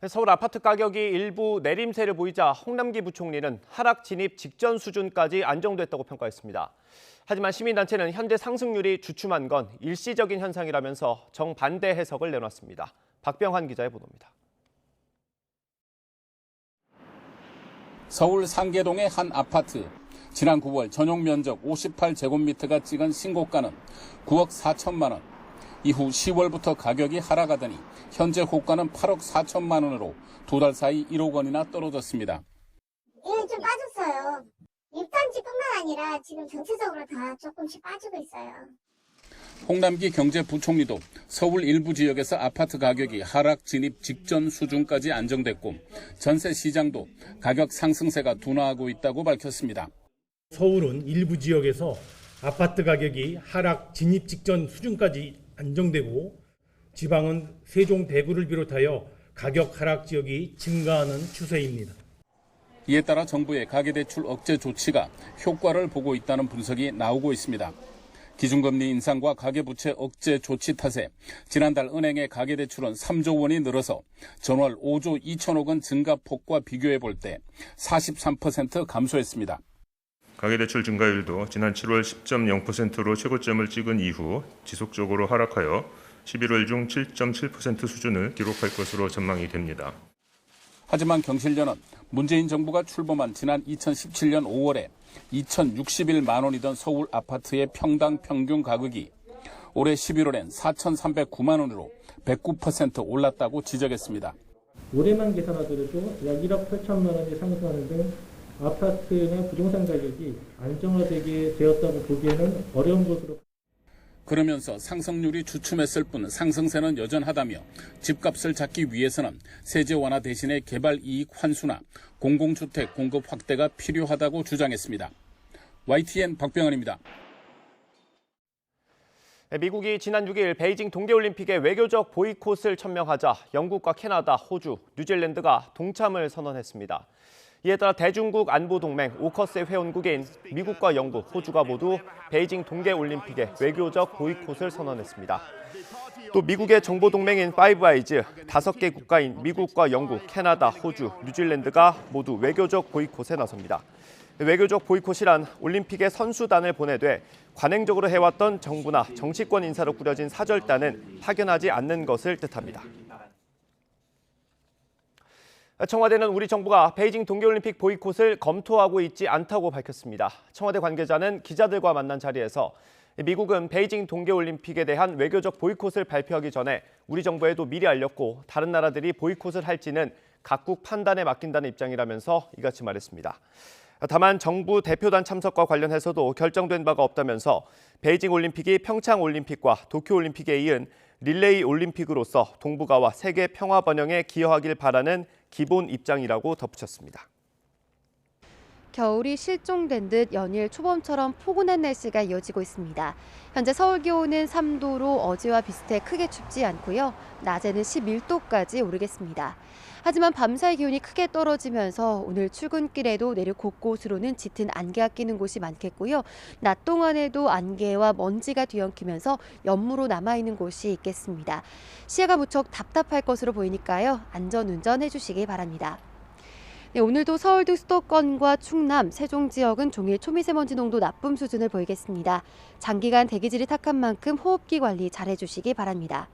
서울 아파트 가격이 일부 내림세를 보이자 홍남기 부총리는 하락 진입 직전 수준까지 안정됐다고 평가했습니다. 하지만 시민단체는 현재 상승률이 주춤한 건 일시적인 현상이라면서 정반대 해석을 내놨습니다. 박병환 기자의 보도입니다. 서울 상계동의 한 아파트. 지난 9월 전용 면적 58제곱미터가 찍은 신고가는 9억 4천만 원. 이후 10월부터 가격이 하락하더니 현재 호가는 8억 4천만 원으로 2달 사이 1억 원이나 떨어졌습니다. 예, 좀 빠졌어요. 입단지뿐만 아니라 지금 전체적으로 다 조금씩 빠지고 있어요. 홍남기 경제부총리도 서울 일부 지역에서 아파트 가격이 하락 진입 직전 수준까지 안정됐고 전세 시장도 가격 상승세가 둔화하고 있다고 밝혔습니다. 서울은 일부 지역에서 아파트 가격이 하락 진입 직전 수준까지 안정되고 지방은 세종, 대구를 비롯하여 가격 하락 지역이 증가하는 추세입니다. 이에 따라 정부의 가계대출 억제 조치가 효과를 보고 있다는 분석이 나오고 있습니다. 기준금리 인상과 가계부채 억제 조치 탓에 지난달 은행의 가계대출은 3조 원이 늘어서 전월 5조 2천억 원 증가폭과 비교해 볼 때 43% 감소했습니다. 가계대출 증가율도 지난 7월 10.0%로 최고점을 찍은 이후 지속적으로 하락하여 11월 중 7.7% 수준을 기록할 것으로 전망이 됩니다. 하지만 경실련은 문재인 정부가 출범한 지난 2017년 5월에 2,061만 원이던 서울 아파트의 평당 평균 가격이 올해 11월엔 4,309만 원으로 109% 올랐다고 지적했습니다. 올해만 계산하더라도 약 1억 8천만 원이 상승하는 등 아파트나 부동산 가격이 안정화되게 되었다고 보기에는 어려운 것으로. 그러면서 상승률이 주춤했을 뿐 상승세는 여전하다며 집값을 잡기 위해서는 세제 완화 대신에 개발 이익 환수나 공공주택 공급 확대가 필요하다고 주장했습니다. YTN 박병환입니다. 미국이 지난 6일 베이징 동계올림픽에 외교적 보이콧을 천명하자 영국과 캐나다, 호주, 뉴질랜드가 동참을 선언했습니다. 이에 따라 대중국 안보동맹 오커스의 회원국인 미국과 영국, 호주가 모두 베이징 동계올림픽에 외교적 보이콧을 선언했습니다. 또 미국의 정보동맹인 파이브 아이즈, 5개 국가인 미국과 영국, 캐나다, 호주, 뉴질랜드가 모두 외교적 보이콧에 나섭니다. 외교적 보이콧이란 올림픽에 선수단을 보내되 관행적으로 해왔던 정부나 정치권 인사로 꾸려진 사절단은 파견하지 않는 것을 뜻합니다. 청와대는 우리 정부가 베이징 동계올림픽 보이콧을 검토하고 있지 않다고 밝혔습니다. 청와대 관계자는 기자들과 만난 자리에서 미국은 베이징 동계올림픽에 대한 외교적 보이콧을 발표하기 전에 우리 정부에도 미리 알렸고 다른 나라들이 보이콧을 할지는 각국 판단에 맡긴다는 입장이라면서 이같이 말했습니다. 다만 정부 대표단 참석과 관련해서도 결정된 바가 없다면서 베이징 올림픽이 평창 올림픽과 도쿄 올림픽에 이은 릴레이 올림픽으로서 동북아와 세계 평화 번영에 기여하길 바라는 기본 입장이라고 덧붙였습니다. 겨울이 실종된 듯 연일 초봄처럼 포근한 날씨가 이어지고 있습니다. 현재 서울 기온은 3도로 어제와 비슷해 크게 춥지 않고요. 낮에는 11도까지 오르겠습니다. 하지만 밤사이 기온이 크게 떨어지면서 오늘 출근길에도 내륙 곳곳으로는 짙은 안개가 끼는 곳이 많겠고요. 낮 동안에도 안개와 먼지가 뒤엉키면서 연무로 남아있는 곳이 있겠습니다. 시야가 무척 답답할 것으로 보이니까요. 안전운전 해주시기 바랍니다. 네, 오늘도 서울 등 수도권과 충남, 세종 지역은 종일 초미세먼지 농도 나쁨 수준을 보이겠습니다. 장기간 대기질이 탁한 만큼 호흡기 관리 잘 해주시기 바랍니다.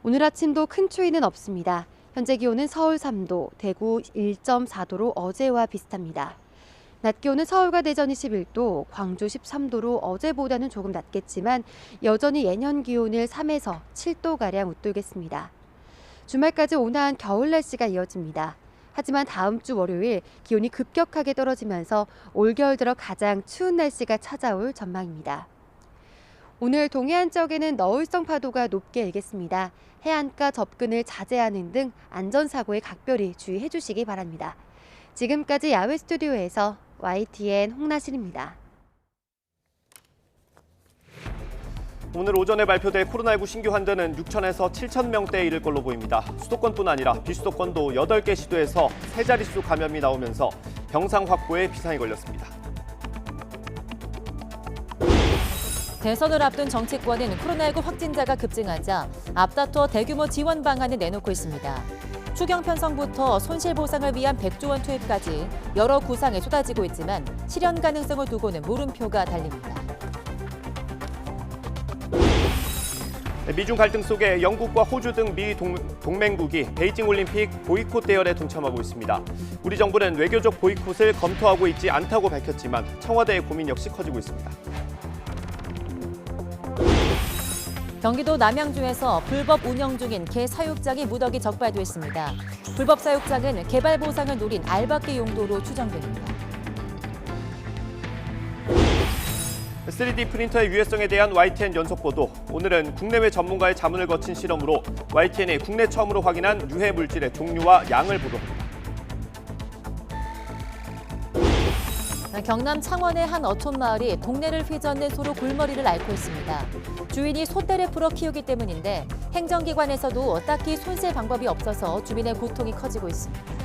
오늘 아침도 큰 추위는 없습니다. 현재 기온은 서울 3도, 대구 1.4도로 어제와 비슷합니다. 낮 기온은 서울과 대전이 11도, 광주 13도로 어제보다는 조금 낮겠지만 여전히 예년 기온을 3에서 7도가량 웃돌겠습니다. 주말까지 온화한 겨울 날씨가 이어집니다. 하지만 다음 주 월요일 기온이 급격하게 떨어지면서 올겨울 들어 가장 추운 날씨가 찾아올 전망입니다. 오늘 동해안 지역에는 너울성 파도가 높게 일겠습니다. 해안가 접근을 자제하는 등 안전사고에 각별히 주의해 주시기 바랍니다. 지금까지 야외 스튜디오에서 YTN 홍나실입니다. 오늘 오전에 발표될 코로나19 신규 환자는 6천에서 7천 명대에 이를 걸로 보입니다. 수도권뿐 아니라 비수도권도 8개 시도에서 세 자릿수 감염이 나오면서 병상 확보에 비상이 걸렸습니다. 대선을 앞둔 정치권은 코로나19 확진자가 급증하자 앞다퉈 대규모 지원 방안을 내놓고 있습니다. 추경 편성부터 손실보상을 위한 100조 원 투입까지 여러 구상에 쏟아지고 있지만 실현 가능성을 두고는 물음표가 달립니다. 미중 갈등 속에 영국과 호주 등 미 동맹국이 베이징 올림픽 보이콧 대열에 동참하고 있습니다. 우리 정부는 외교적 보이콧을 검토하고 있지 않다고 밝혔지만 청와대의 고민 역시 커지고 있습니다. 경기도 남양주에서 불법 운영 중인 개 사육장이 무더기 적발됐습니다. 불법 사육장은 개발 보상을 노린 알박기 용도로 추정됩니다. 3D 프린터의 유해성에 대한 YTN 연속 보도. 오늘은 국내외 전문가의 자문을 거친 실험으로 YTN이 국내 처음으로 확인한 유해 물질의 종류와 양을 보도합니다. 경남 창원의 한 어촌 마을이 동네를 휘젓는 소로 골머리를 앓고 있습니다. 주인이 소떼를 풀어 키우기 때문인데 행정기관에서도 딱히 손쓸 방법이 없어서 주민의 고통이 커지고 있습니다.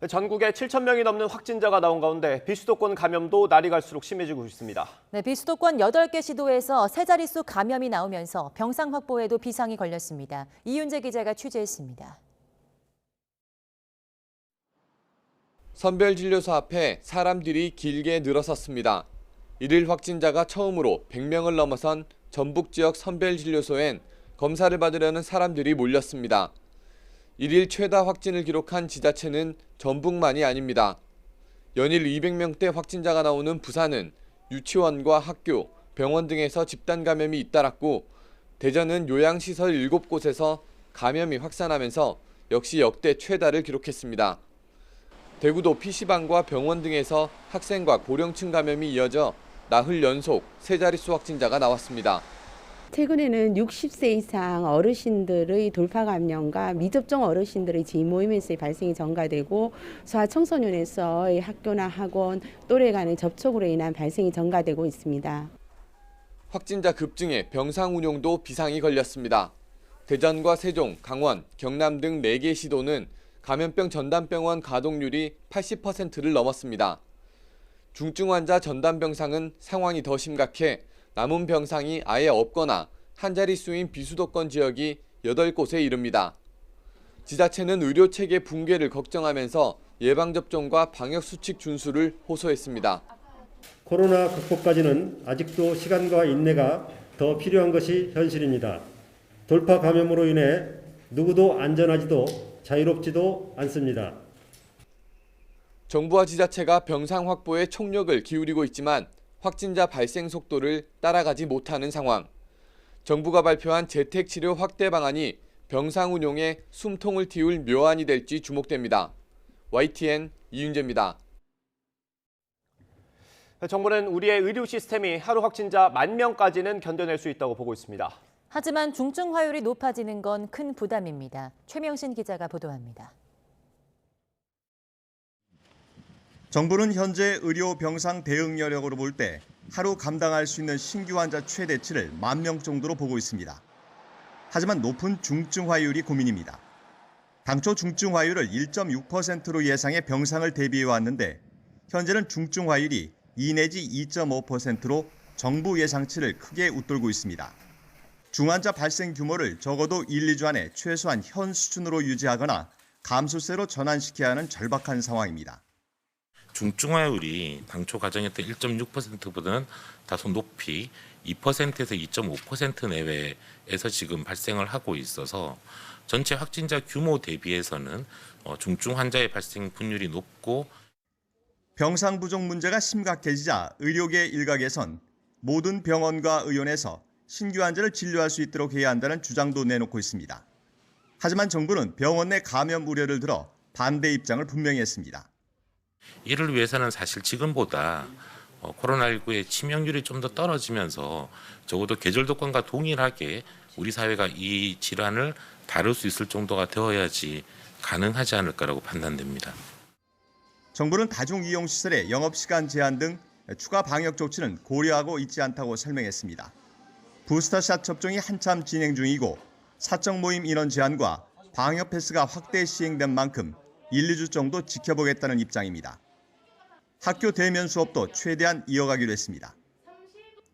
전국에 7천 명이 넘는 확진자가 나온 가운데 비수도권 감염도 날이 갈수록 심해지고 있습니다. 네, 비수도권 8개 시도에서 세 자릿수 감염이 나오면서 병상 확보에도 비상이 걸렸습니다. 이윤재 기자가 취재했습니다. 선별진료소 앞에 사람들이 길게 늘어섰습니다. 1일 확진자가 처음으로 100명을 넘어선 전북 지역 선별진료소엔 검사를 받으려는 사람들이 몰렸습니다. 1일 최다 확진을 기록한 지자체는 전북만이 아닙니다. 연일 200명대 확진자가 나오는 부산은 유치원과 학교, 병원 등에서 집단 감염이 잇따랐고 대전은 요양시설 7곳에서 감염이 확산하면서 역시 역대 최다를 기록했습니다. 대구도 PC방과 병원 등에서 학생과 고령층 감염이 이어져 나흘 연속 세 자릿수 확진자가 나왔습니다. 최근에는 60세 이상 어르신들의 돌파 감염과 미접종 어르신들의 지인 모임에서의 발생이 증가되고 소아청소년에서의 학교나 학원, 또래 간의 접촉으로 인한 발생이 증가되고 있습니다. 확진자 급증에 병상 운용도 비상이 걸렸습니다. 대전과 세종, 강원, 경남 등 4개 시도는 감염병 전담병원 가동률이 80%를 넘었습니다. 중증 환자 전담 병상은 상황이 더 심각해 남은 병상이 아예 없거나 한 자릿수인 비수도권 지역이 8곳에 이릅니다. 지자체는 의료체계 붕괴를 걱정하면서 예방접종과 방역수칙 준수를 호소했습니다. 코로나 극복까지는 아직도 시간과 인내가 더 필요한 것이 현실입니다. 돌파 감염으로 인해 누구도 안전하지도 자유롭지도 않습니다. 정부와 지자체가 병상 확보에 총력을 기울이고 있지만 확진자 발생 속도를 따라가지 못하는 상황. 정부가 발표한 재택치료 확대 방안이 병상 운용에 숨통을 틔울 묘안이 될지 주목됩니다. YTN 이윤재입니다. 정부는 우리의 의료 시스템이 하루 확진자 10,000명까지는 견뎌낼 수 있다고 보고 있습니다. 하지만 중증 화율이 높아지는 건 큰 부담입니다. 최명신 기자가 보도합니다. 정부는 현재 의료 병상 대응 여력으로 볼 때 하루 감당할 수 있는 신규 환자 최대치를 10,000명 정도로 보고 있습니다. 하지만 높은 중증 화율이 고민입니다. 당초 중증 화율을 1.6%로 예상해 병상을 대비해 왔는데 현재는 중증 화율이 2 내지 2.5%로 정부 예상치를 크게 웃돌고 있습니다. 중환자 발생 규모를 적어도 1, 2주 안에 최소한 현 수준으로 유지하거나 감소세로 전환시켜야 하는 절박한 상황입니다. 중증화율이 당초 가정했던 1.6%보다는 다소 높이 2%에서 2.5% 내외에서 지금 발생을 하고 있어서 전체 확진자 규모 대비해서는 중증 환자의 발생 분율이 높고 병상 부족 문제가 심각해지자 의료계 일각에선 모든 병원과 의원에서 신규 환자를 진료할 수 있도록 해야 한다는 주장도 내놓고 있습니다. 하지만 정부는 병원 내 감염 우려를 들어 반대 입장을 분명히 했습니다. 이를 위해서는 사실 지금보다 코로나19의 치명률이 좀 더 떨어지면서 적어도 계절독감과 동일하게 우리 사회가 이 질환을 다룰 수 있을 정도가 되어야지 가능하지 않을까라고 판단됩니다. 정부는 다중이용시설의 영업시간 제한 등 추가 방역 조치는 고려하고 있지 않다고 설명했습니다. 부스터샷 접종이 한참 진행 중이고 사적 모임 인원 제한과 방역 패스가 확대 시행된 만큼 1, 2주 정도 지켜보겠다는 입장입니다. 학교 대면 수업도 최대한 이어가기로 했습니다.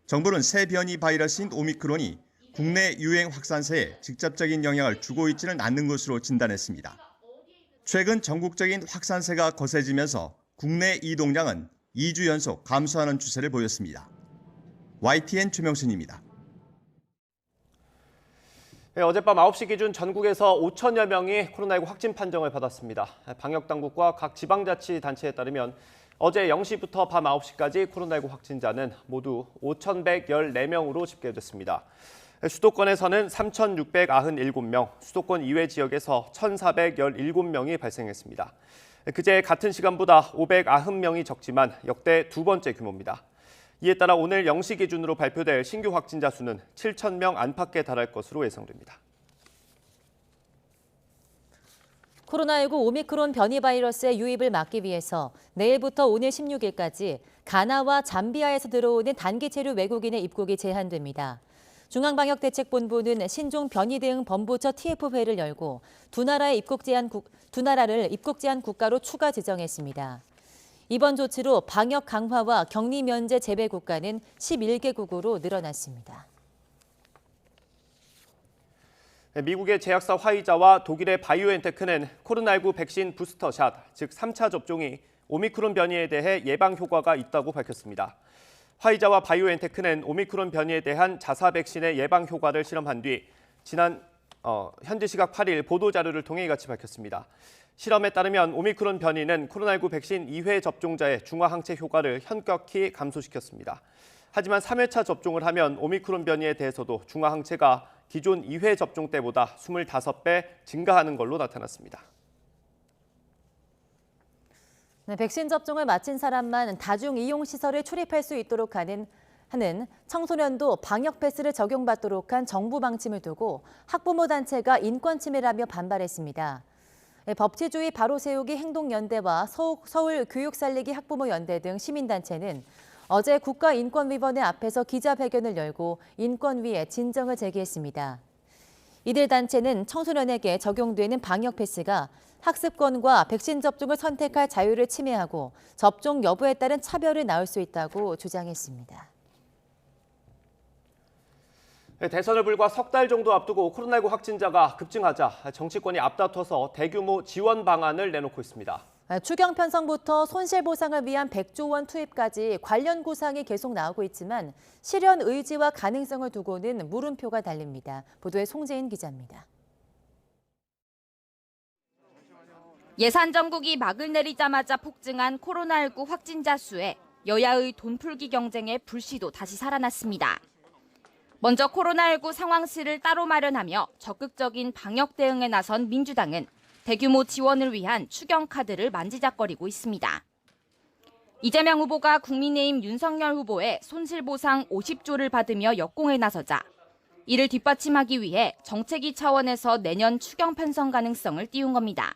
정부는 새 변이 바이러스인 오미크론이 국내 유행 확산세에 직접적인 영향을 주고 있지는 않는 것으로 진단했습니다. 최근 전국적인 확산세가 거세지면서 국내 이동량은 2주 연속 감소하는 추세를 보였습니다. YTN 최명신입니다. 네, 어젯밤 9시 기준 전국에서 5천여 명이 코로나19 확진 판정을 받았습니다. 방역당국과 각 지방자치단체에 따르면 어제 0시부터 밤 9시까지 코로나19 확진자는 모두 5,114명으로 집계됐습니다. 수도권에서는 3,697명, 수도권 이외 지역에서 1,417명이 발생했습니다. 그제 같은 시간보다 590명이 적지만 역대 두 번째 규모입니다. 이에 따라 오늘 0시 기준으로 발표될 신규 확진자 수는 7,000명 안팎에 달할 것으로 예상됩니다. 코로나19 오미크론 변이 바이러스의 유입을 막기 위해서 내일부터 오늘 16일까지 가나와 잠비아에서 들어오는 단기 체류 외국인의 입국이 제한됩니다. 중앙방역대책본부는 신종 변이 대응 본부처 TF회를 열고 두 나라를 입국 제한 국가로 추가 지정했습니다. 이번 조치로 방역 강화와 격리 면제 제외 국가는 11개국으로 늘어났습니다. 미국의 제약사 화이자와 독일의 바이오엔테크는 코로나19 백신 부스터샷, 즉 3차 접종이 오미크론 변이에 대해 예방 효과가 있다고 밝혔습니다. 화이자와 바이오엔테크는 오미크론 변이에 대한 자사 백신의 예방 효과를 실험한 뒤 현지 시각 8일 보도자료를 통해 이같이 밝혔습니다. 실험에 따르면 오미크론 변이는 코로나19 백신 2회 접종자의 중화항체 효과를 현격히 감소시켰습니다. 하지만 3회차 접종을 하면 오미크론 변이에 대해서도 중화항체가 기존 2회 접종 때보다 25배 증가하는 걸로 나타났습니다. 네, 백신 접종을 마친 사람만 다중이용시설에 출입할 수 있도록 하는 청소년도 방역 패스를 적용받도록 한 정부 방침을 두고 학부모 단체가 인권 침해라며 반발했습니다. 법치주의 바로세우기 행동연대와 서울 교육살리기 학부모연대 등 시민단체는 어제 국가인권위원회 앞에서 기자회견을 열고 인권위에 진정을 제기했습니다. 이들 단체는 청소년에게 적용되는 방역 패스가 학습권과 백신 접종을 선택할 자유를 침해하고 접종 여부에 따른 차별을 낳을 수 있다고 주장했습니다. 대선을 불과 석 달 정도 앞두고 코로나19 확진자가 급증하자 정치권이 앞다퉈서 대규모 지원 방안을 내놓고 있습니다. 추경 편성부터 손실보상을 위한 100조 원 투입까지 관련 구상이 계속 나오고 있지만 실현 의지와 가능성을 두고는 물음표가 달립니다. 보도에 송재인 기자입니다. 예산 정국이 막을 내리자마자 폭증한 코로나19 확진자 수에 여야의 돈풀기 경쟁의 불씨도 다시 살아났습니다. 먼저 코로나19 상황실을 따로 마련하며 적극적인 방역 대응에 나선 민주당은 대규모 지원을 위한 추경 카드를 만지작거리고 있습니다. 이재명 후보가 국민의힘 윤석열 후보의 손실보상 50조를 받으며 역공에 나서자 이를 뒷받침하기 위해 정책위 차원에서 내년 추경 편성 가능성을 띄운 겁니다.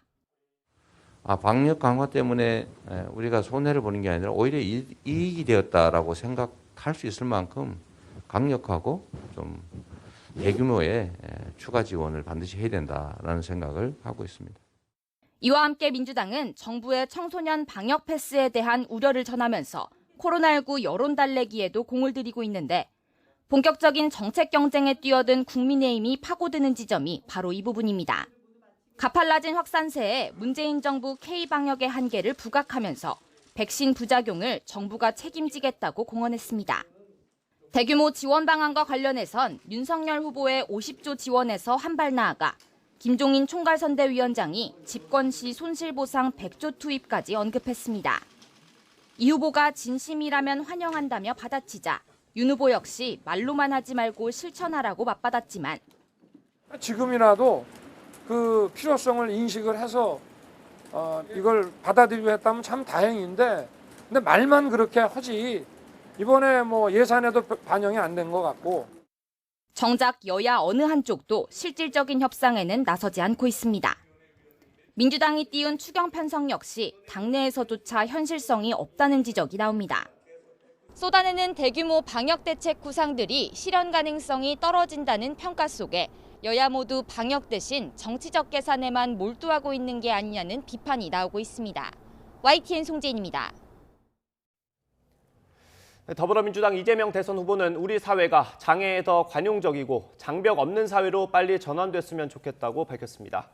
방역 강화 때문에 우리가 손해를 보는 게 아니라 오히려 이익이 되었다라고 생각할 수 있을 만큼 강력하고 좀 대규모의 추가 지원을 반드시 해야 된다라는 생각을 하고 있습니다. 이와 함께 민주당은 정부의 청소년 방역 패스에 대한 우려를 전하면서 코로나19 여론 달래기에도 공을 들이고 있는데 본격적인 정책 경쟁에 뛰어든 국민의힘이 파고드는 지점이 바로 이 부분입니다. 가팔라진 확산세에 문재인 정부 K방역의 한계를 부각하면서 백신 부작용을 정부가 책임지겠다고 공언했습니다. 대규모 지원 방안과 관련해선 윤석열 후보의 50조 지원에서 한 발 나아가 김종인 총괄선대위원장이 집권 시 손실보상 100조 투입까지 언급했습니다. 이 후보가 진심이라면 환영한다며 받아치자 윤 후보 역시 말로만 하지 말고 실천하라고 맞받았지만 지금이라도 그 필요성을 인식을 해서 이걸 받아들이고 했다면 참 다행인데 근데 말만 그렇게 하지 이번에 뭐 예산에도 반영이 안 된 것 같고 정작 여야 어느 한쪽도 실질적인 협상에는 나서지 않고 있습니다. 민주당이 띄운 추경 편성 역시 당내에서조차 현실성이 없다는 지적이 나옵니다. 쏟아내는 대규모 방역 대책 구상들이 실현 가능성이 떨어진다는 평가 속에 여야 모두 방역 대신 정치적 계산에만 몰두하고 있는 게 아니냐는 비판이 나오고 있습니다. YTN 송재인입니다. 더불어민주당 이재명 대선 후보는 우리 사회가 장애에 더 관용적이고 장벽 없는 사회로 빨리 전환됐으면 좋겠다고 밝혔습니다.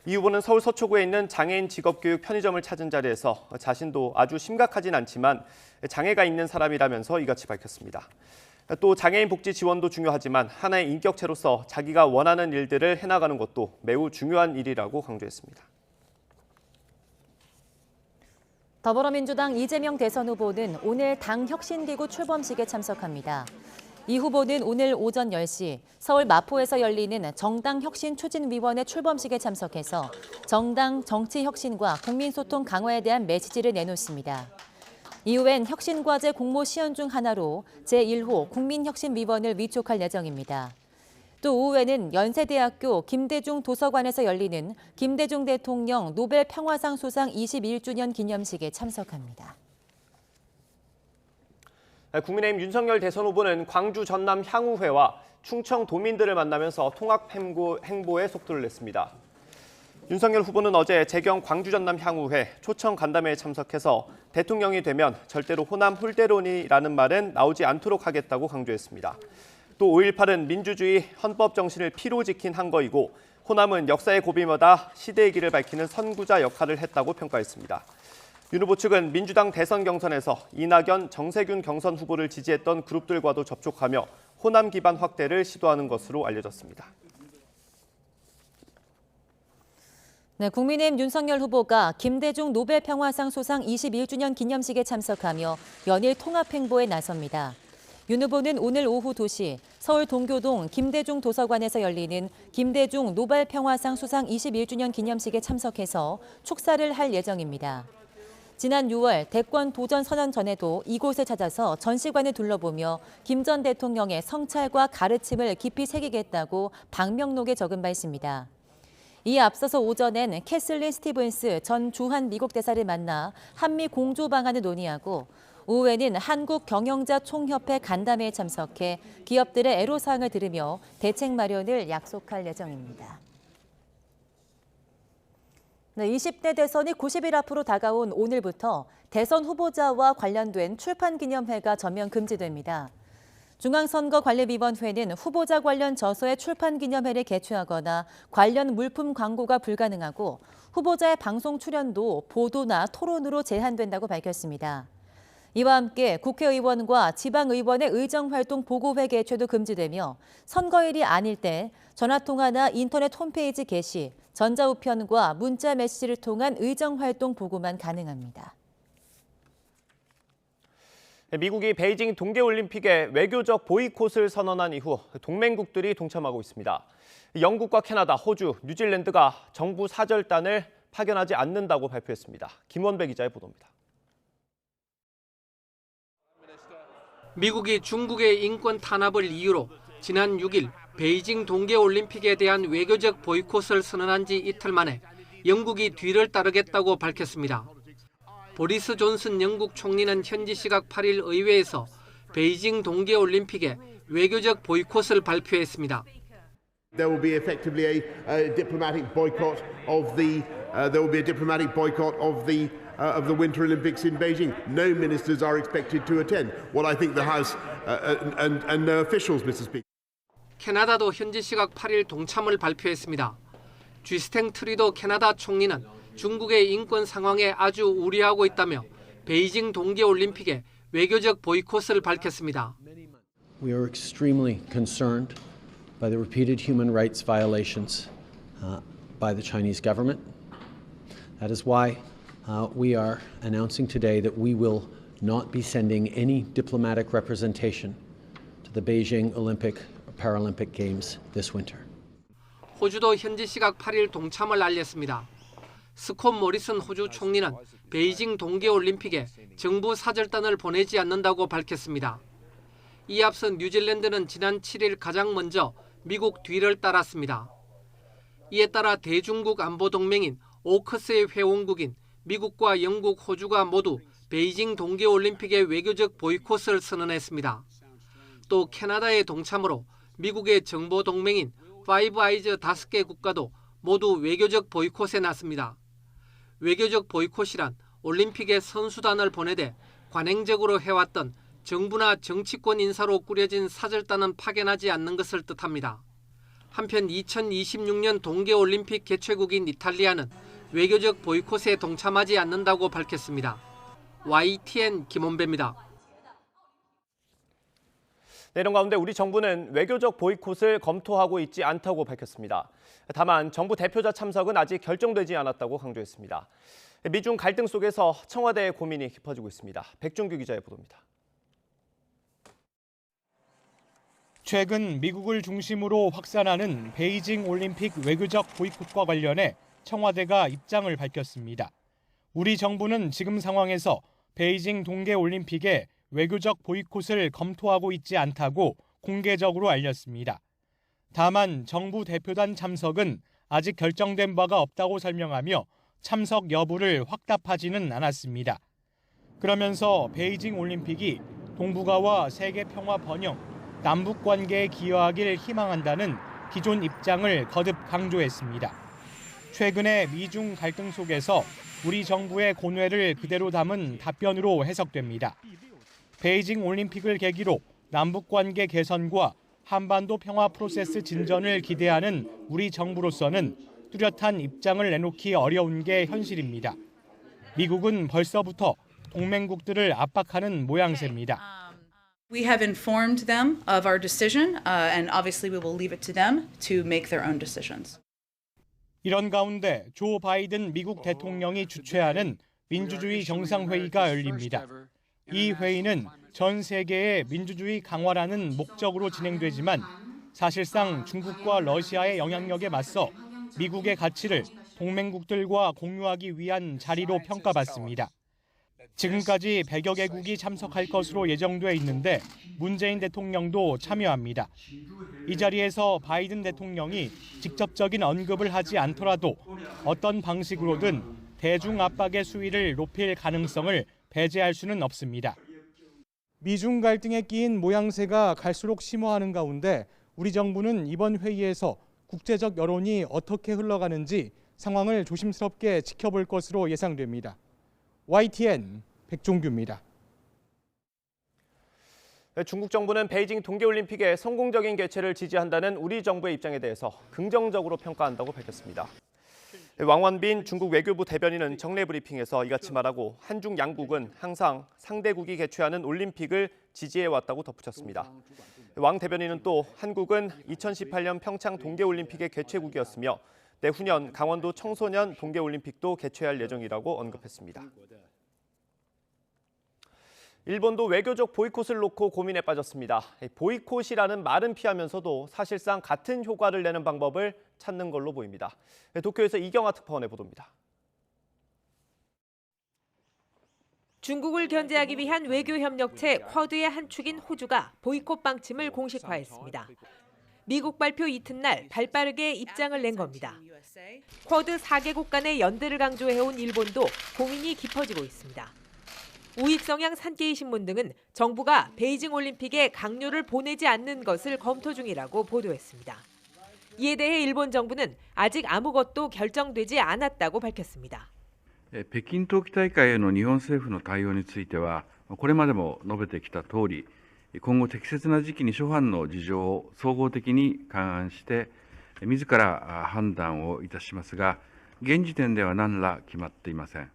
이 후보는 서울 서초구에 있는 장애인 직업교육 편의점을 찾은 자리에서 자신도 아주 심각하진 않지만 장애가 있는 사람이라면서 이같이 밝혔습니다. 또 장애인 복지 지원도 중요하지만 하나의 인격체로서 자기가 원하는 일들을 해나가는 것도 매우 중요한 일이라고 강조했습니다. 더불어민주당 이재명 대선 후보는 오늘 당 혁신기구 출범식에 참석합니다. 이 후보는 오늘 오전 10시 서울 마포에서 열리는 정당혁신추진위원회 출범식에 참석해서 정당 정치혁신과 국민소통 강화에 대한 메시지를 내놓습니다. 이후엔 혁신과제 공모 시연 중 하나로 제1호 국민혁신위원을 위촉할 예정입니다. 또 오후에는 연세대학교 김대중 도서관에서 열리는 김대중 대통령 노벨 평화상 수상 21주년 기념식에 참석합니다. 국민의힘 윤석열 대선 후보는 광주 전남 향후회와 충청 도민들을 만나면서 통합 행보에 속도를 냈습니다. 윤석열 후보는 어제 재경 광주 전남 향후회 초청 간담회에 참석해서 대통령이 되면 절대로 호남 홀대론이라는 말은 나오지 않도록 하겠다고 강조했습니다. 또 5.18은 민주주의 헌법 정신을 피로 지킨 한거이고 호남은 역사의 고비마다 시대의 길을 밝히는 선구자 역할을 했다고 평가했습니다. 윤 후보 측은 민주당 대선 경선에서 이낙연, 정세균 경선 후보를 지지했던 그룹들과도 접촉하며 호남 기반 확대를 시도하는 것으로 알려졌습니다. 네, 국민의힘 윤석열 후보가 김대중 노벨 평화상 수상 21주년 기념식에 참석하며 연일 통합 행보에 나섭니다. 윤 후보는 오늘 오후 2시 서울 동교동 김대중 도서관에서 열리는 김대중 노벨 평화상 수상 21주년 기념식에 참석해서 축사를 할 예정입니다. 지난 6월 대권 도전 선언 전에도 이곳에 찾아서 전시관을 둘러보며 김 전 대통령의 성찰과 가르침을 깊이 새기겠다고 방명록에 적은 바 있습니다. 이에 앞서서 오전엔 캐슬린 스티븐스 전 주한 미국 대사를 만나 한미 공조 방안을 논의하고 오후에는 한국경영자총협회 간담회에 참석해 기업들의 애로사항을 들으며 대책 마련을 약속할 예정입니다. 네, 20대 대선이 90일 앞으로 다가온 오늘부터 대선 후보자와 관련된 출판 기념회가 전면 금지됩니다. 중앙선거관리위원회는 후보자 관련 저서의 출판 기념회를 개최하거나 관련 물품 광고가 불가능하고 후보자의 방송 출연도 보도나 토론으로 제한된다고 밝혔습니다. 이와 함께 국회의원과 지방의원의 의정활동 보고회 개최도 금지되며 선거일이 아닐 때 전화통화나 인터넷 홈페이지 게시, 전자우편과 문자 메시지를 통한 의정활동 보고만 가능합니다. 미국이 베이징 동계올림픽에 외교적 보이콧을 선언한 이후 동맹국들이 동참하고 있습니다. 영국과 캐나다, 호주, 뉴질랜드가 정부 사절단을 파견하지 않는다고 발표했습니다. 김원배 기자의 보도입니다. 미국이 중국의 인권 탄압을 이유로 지난 6일 베이징 동계올림픽에 대한 외교적 보이콧을 선언한 지 이틀 만에 영국이 뒤를 따르겠다고 밝혔습니다. 보리스 존슨 영국 총리는 현지 시각 8일 의회에서 베이징 동계올림픽에 외교적 보이콧을 발표했습니다. There will be effectively a diplomatic boycott of the Winter Olympics in Beijing. No ministers are expected to attend. What I think the House and no officials, Mr. Speaker. 캐나다도 현지 시각 8일 동참을 발표했습니다. 쥐스탱 트리도 캐나다 총리는 중국의 인권 상황에 아주 우려하고 있다며 베이징 동계올림픽에 외교적 보이콧을 밝혔습니다. We are extremely concerned by the repeated human rights violations by the Chinese government. That is why we are announcing today that we will not be sending any diplomatic representation to the Beijing Olympic or Paralympic Games this winter. 호주도 현지 시각 8일 동참을 알렸습니다. 스콧 모리슨 호주 총리는 베이징 동계올림픽에 정부 사절단을 보내지 않는다고 밝혔습니다. 이에 앞서 뉴질랜드는 지난 7일 가장 먼저 미국 뒤를 따랐습니다. 이에 따라 대중국 안보동맹인 오커스의 회원국인 미국과 영국, 호주가 모두 베이징 동계올림픽의 외교적 보이콧을 선언했습니다. 또 캐나다의 동참으로 미국의 정보동맹인 파이브 아이즈 5개 국가도 모두 외교적 보이콧에 나섭니다. 외교적 보이콧이란 올림픽에 선수단을 보내되 관행적으로 해왔던 정부나 정치권 인사로 꾸려진 사절단은 파견하지 않는 것을 뜻합니다. 한편 2026년 동계올림픽 개최국인 이탈리아는 외교적 보이콧에 동참하지 않는다고 밝혔습니다. YTN 김원배입니다. 이런 가운데 우리 정부는 외교적 보이콧을 검토하고 있지 않다고 밝혔습니다. 다만 정부 대표자 참석은 아직 결정되지 않았다고 강조했습니다. 미중 갈등 속에서 청와대의 고민이 깊어지고 있습니다. 백준규 기자의 보도입니다. 최근 미국을 중심으로 확산하는 베이징 올림픽 외교적 보이콧과 관련해 청와대가 입장을 밝혔습니다. 우리 정부는 지금 상황에서 베이징 동계올림픽에 외교적 보이콧을 검토하고 있지 않다고 공개적으로 알렸습니다. 다만 정부 대표단 참석은 아직 결정된 바가 없다고 설명하며 참석 여부를 확답하지는 않았습니다. 그러면서 베이징 올림픽이 동북아와 세계 평화 번영, 남북 관계에 기여하길 희망한다는 기존 입장을 거듭 강조했습니다. 최근의 미중 갈등 속에서 우리 정부의 고뇌를 그대로 담은 답변으로 해석됩니다. 베이징 올림픽을 계기로 남북 관계 개선과 한반도 평화 프로세스 진전을 기대하는 우리 정부로서는 뚜렷한 입장을 내놓기 어려운 게 현실입니다. 미국은 벌써부터 동맹국들을 압박하는 모양새입니다. We have informed them of our decision, and obviously we will leave it to them to make their own decisions. 이런 가운데 조 바이든 미국 대통령이 주최하는 민주주의 정상회의가 열립니다. 이 회의는 전 세계의 민주주의 강화라는 목적으로 진행되지만 사실상 중국과 러시아의 영향력에 맞서 미국의 가치를 동맹국들과 공유하기 위한 자리로 평가받습니다. 지금까지 100여 개국이 참석할 것으로 예정돼 있는데 문재인 대통령도 참여합니다. 이 자리에서 바이든 대통령이 직접적인 언급을 하지 않더라도 어떤 방식으로든 대중 압박의 수위를 높일 가능성을 배제할 수는 없습니다. 미중 갈등에 끼인 모양새가 갈수록 심화하는 가운데 우리 정부는 이번 회의에서 국제적 여론이 어떻게 흘러가는지 상황을 조심스럽게 지켜볼 것으로 예상됩니다. YTN 백종규입니다. 중국 정부는 베이징 동계올림픽의 성공적인 개최를 지지한다는 우리 정부의 입장에 대해서 긍정적으로 평가한다고 밝혔습니다. 왕원빈 중국 외교부 대변인은 정례 브리핑에서 이같이 말하고 한중 양국은 항상 상대국이 개최하는 올림픽을 지지해왔다고 덧붙였습니다. 왕 대변인은 또 한국은 2018년 평창 동계올림픽의 개최국이었으며 내후년 강원도 청소년 동계올림픽도 개최할 예정이라고 언급했습니다. 일본도 외교적 보이콧을 놓고 고민에 빠졌습니다. 보이콧이라는 말은 피하면서도 사실상 같은 효과를 내는 방법을 찾는 걸로 보입니다. 도쿄에서 이경아 특파원의 보도입니다. 중국을 견제하기 위한 외교협력체 쿼드의 한 축인 호주가 보이콧 방침을 공식화했습니다. 미국 발표 이튿날 발빠르게 입장을 낸 겁니다. 쿼드 4개국 간의 연대를 강조해온 일본도 고민이 깊어지고 있습니다. 우익성향 산케이 신문 등은 정부가 베이징 올림픽에 강요를 보내지 않는 것을 검토 중이라고 보도했습니다. 이에 대해 일본 정부는 아직 아무것도 결정되지 않았다고 밝혔습니다. 北京冬季大会への日本政府の対応については、これまでも述べてきた通り、今後適切な時期に諸般の事情を総合的に勘案して、自ら判断をいたしますが、現時点では何ら決まっていません。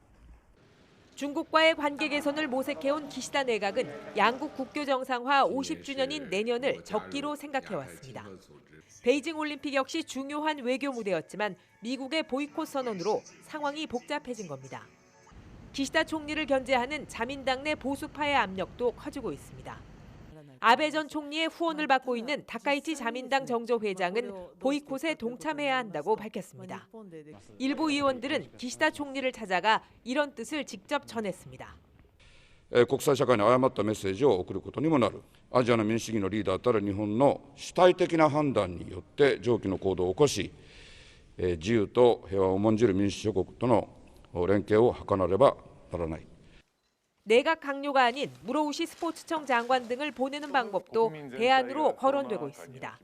중국과의 관계 개선을 모색해온 기시다 내각은 양국 국교 정상화 50주년인 내년을 적기로 생각해왔습니다. 베이징 올림픽 역시 중요한 외교 무대였지만 미국의 보이콧 선언으로 상황이 복잡해진 겁니다. 기시다 총리를 견제하는 자민당 내 보수파의 압력도 커지고 있습니다. 아베 전 총리의 후원을 받고 있는 다카이치 자민당 정조회장은 보이콧에 동참해야 한다고 밝혔습니다. 일부 의원들은 기시다 총리를 찾아가 이런 뜻을 직접 전했습니다. 国際社会に誤ったメッセージを送ることにもなる。アジアの民主主義のリーダーたる日本の主体的な判断によって上記の行動を起こし、自由と平和を重んじる民主諸国との連携を図らねばならない。 내각 강요가 아닌 무로우시 스포츠청 장관 등을 보내는 방법도 대안으로 거론되고 있습니다.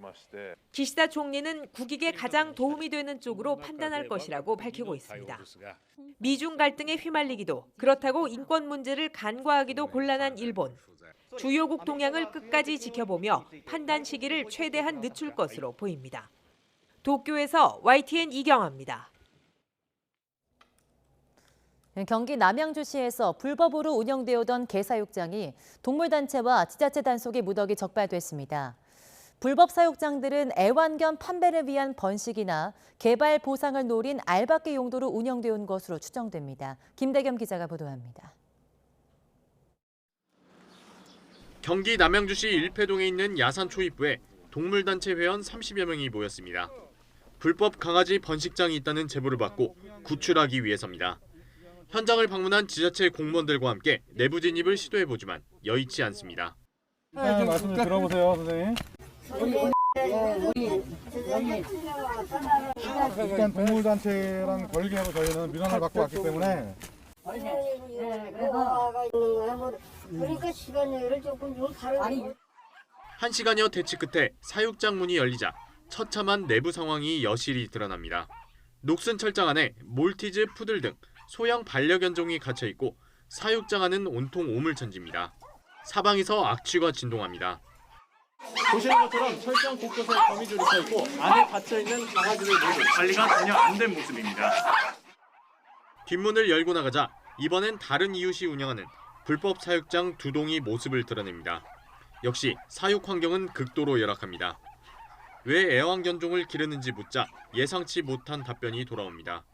기시다 총리는 국익에 가장 도움이 되는 쪽으로 판단할 것이라고 밝히고 있습니다. 미중 갈등에 휘말리기도 그렇다고 인권 문제를 간과하기도 곤란한 일본. 주요국 동향을 끝까지 지켜보며 판단 시기를 최대한 늦출 것으로 보입니다. 도쿄에서 YTN 이경아입니다. 경기 남양주시에서 불법으로 운영되어던 개사육장이 동물단체와 지자체 단속에 무더기 적발됐습니다. 불법 사육장들은 애완견 판매를 위한 번식이나 개발 보상을 노린 알박기 용도로 운영되어 온 것으로 추정됩니다. 김대겸 기자가 보도합니다. 경기 남양주시 일패동에 있는 야산초입부에 동물단체 회원 30여 명이 모였습니다. 불법 강아지 번식장이 있다는 제보를 받고 구출하기 위해서입니다. 현장을 방문한 지자체 공무원들과 함께 내부 진입을 시도해보지만 여의치 않습니다. 말씀 좀 들어보세요, 선생님. 일단 동물단체랑 권리하고 저희는 민원을 받고 왔기 때문에 그러니까 시간을 조금 좀 다르게 1시간여 대치 끝에 사육장 문이 열리자 처참한 내부 상황이 여실히 드러납니다. 녹슨 철장 안에 몰티즈 푸들 등 소형 반려견종이 갇혀 있고 사육장 안은 온통 오물천지입니다. 사방에서 악취가 진동합니다. 보시는 것처럼 철장 곳곳에 거미줄이 서 있고 안에 갇혀 있는 강아지들 모두 관리가 전혀 안 된 모습입니다. 뒷문을 열고 나가자 이번엔 다른 이웃이 운영하는 불법 사육장 두 동이 모습을 드러냅니다. 역시 사육 환경은 극도로 열악합니다. 왜 애완견종을 기르는지 묻자 예상치 못한 답변이 돌아옵니다.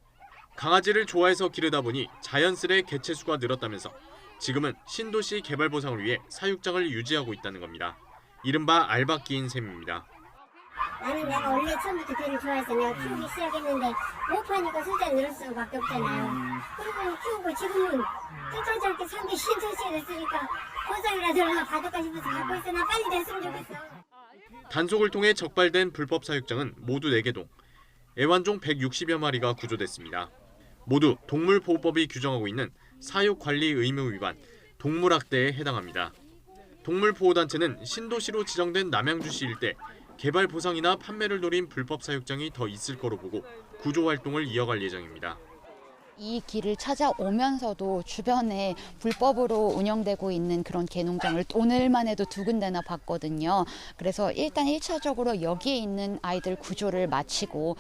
강아지를 좋아해서 기르다 보니 자연스레 개체수가 늘었다면서 지금은 신도시 개발 보상을 위해 사육장을 유지하고 있다는 겁니다. 이른바 알박기인 셈입니다. 나는 내가 원래 처음부터 개를 좋아해서 내가 키우기 시작했는데 못 파니까 숫자 늘을 수밖에 없잖아요. 그리고 키우고 지금은 끝까지 저렇게 산게 신도시에 됐으니까 보상이라도 얼마 받을까 싶어서 갖고 있어. 나 빨리 됐으면 좋겠어. 단속을 통해 적발된 불법 사육장은 모두 4개 동, 애완종 160여 마리가 구조됐습니다. 모두 동물보호법이 규정하고 있는 사육관리 의무 위반, 동물학대에 해당합니다. 동물보호단체는 신도시로 지정된 남양주시 일대 개발 보상이나 판매를 노린 불법 사육장이 더 있을 거로 보고 구조 활동을 이어갈 예정입니다. 이 길을 찾아오면서도 주변에 불법으로 운영되고 있는 그런 개농장을 오늘만 해도 2군데나 봤거든요. 그래서 일단 1차적으로 여기에 있는 아이들 구조를 마치고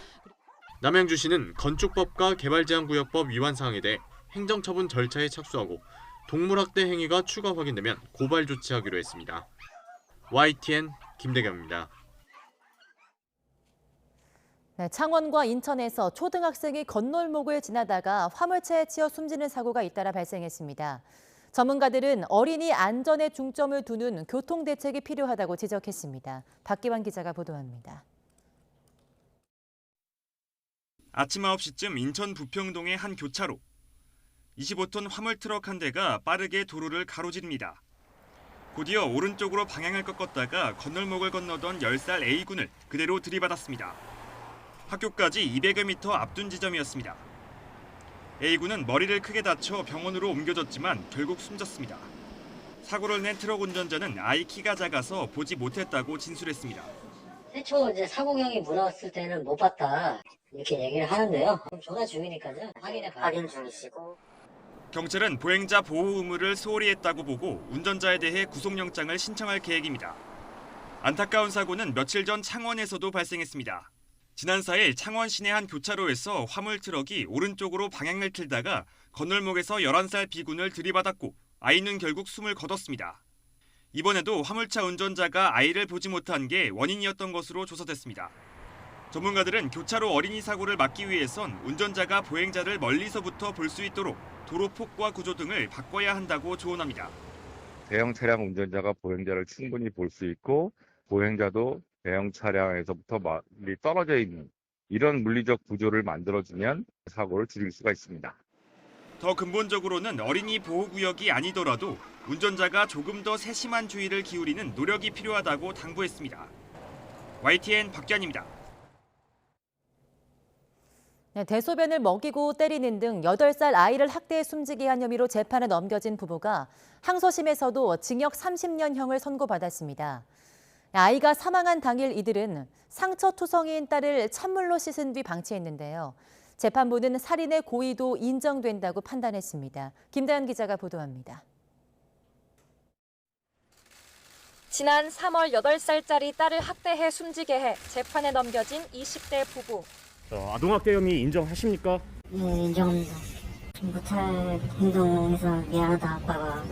남양주시는 건축법과 개발제한구역법 위반 사항에 대해 행정처분 절차에 착수하고 동물학대 행위가 추가 확인되면 고발 조치하기로 했습니다. YTN 김대겸입니다. 네, 창원과 인천에서 초등학생이 건널목을 지나다가 화물차에 치여 숨지는 사고가 잇따라 발생했습니다. 전문가들은 어린이 안전에 중점을 두는 교통 대책이 필요하다고 지적했습니다. 박기환 기자가 보도합니다. 아침 9시쯤 인천 부평동의 한 교차로. 25톤 화물트럭 한 대가 빠르게 도로를 가로지릅니다. 곧이어 오른쪽으로 방향을 꺾었다가 건널목을 건너던 10살 A군을 그대로 들이받았습니다. 학교까지 200여 미터 앞둔 지점이었습니다. A군은 머리를 크게 다쳐 병원으로 옮겨졌지만 결국 숨졌습니다. 사고를 낸 트럭 운전자는 아이 키가 작아서 보지 못했다고 진술했습니다. 최초 이제 사고경이 물었을 때는 못 봤다 이렇게 얘기를 하는데요. 조사 중이니까요. 확인 중이시고. 경찰은 보행자 보호 의무를 소홀히 했다고 보고 운전자에 대해 구속영장을 신청할 계획입니다. 안타까운 사고는 며칠 전 창원에서도 발생했습니다. 지난 4일 창원 시내 한 교차로에서 화물 트럭이 오른쪽으로 방향을 틀다가 건널목에서 11살 B군을 들이받았고 아이는 결국 숨을 거뒀습니다. 이번에도 화물차 운전자가 아이를 보지 못한 게 원인이었던 것으로 조사됐습니다. 전문가들은 교차로 어린이 사고를 막기 위해선 운전자가 보행자를 멀리서부터 볼 수 있도록 도로 폭과 구조 등을 바꿔야 한다고 조언합니다. 대형 차량 운전자가 보행자를 충분히 볼 수 있고 보행자도 대형 차량에서부터 멀리 떨어져 있는 이런 물리적 구조를 만들어주면 사고를 줄일 수가 있습니다. 더 근본적으로는 어린이 보호구역이 아니더라도 운전자가 조금 더 세심한 주의를 기울이는 노력이 필요하다고 당부했습니다. YTN 박기환입니다. 네, 대소변을 먹이고 때리는 등 8살 아이를 학대해 숨지게 한 혐의로 재판에 넘겨진 부부가 항소심에서도 징역 30년형을 선고받았습니다. 아이가 사망한 당일 이들은 상처투성이인 딸을 찬물로 씻은 뒤 방치했는데요. 재판부는 살인의 고의도 인정된다고 판단했습니다. 김다연 기자가 보도합니다. 지난 3월 8살짜리 딸을 학대해 숨지게 해 재판에 넘겨진 20대 부부. 아동학대 혐의 인정하십니까? 네, 인정합니다. 못할 행동에서 미안하다 아빠가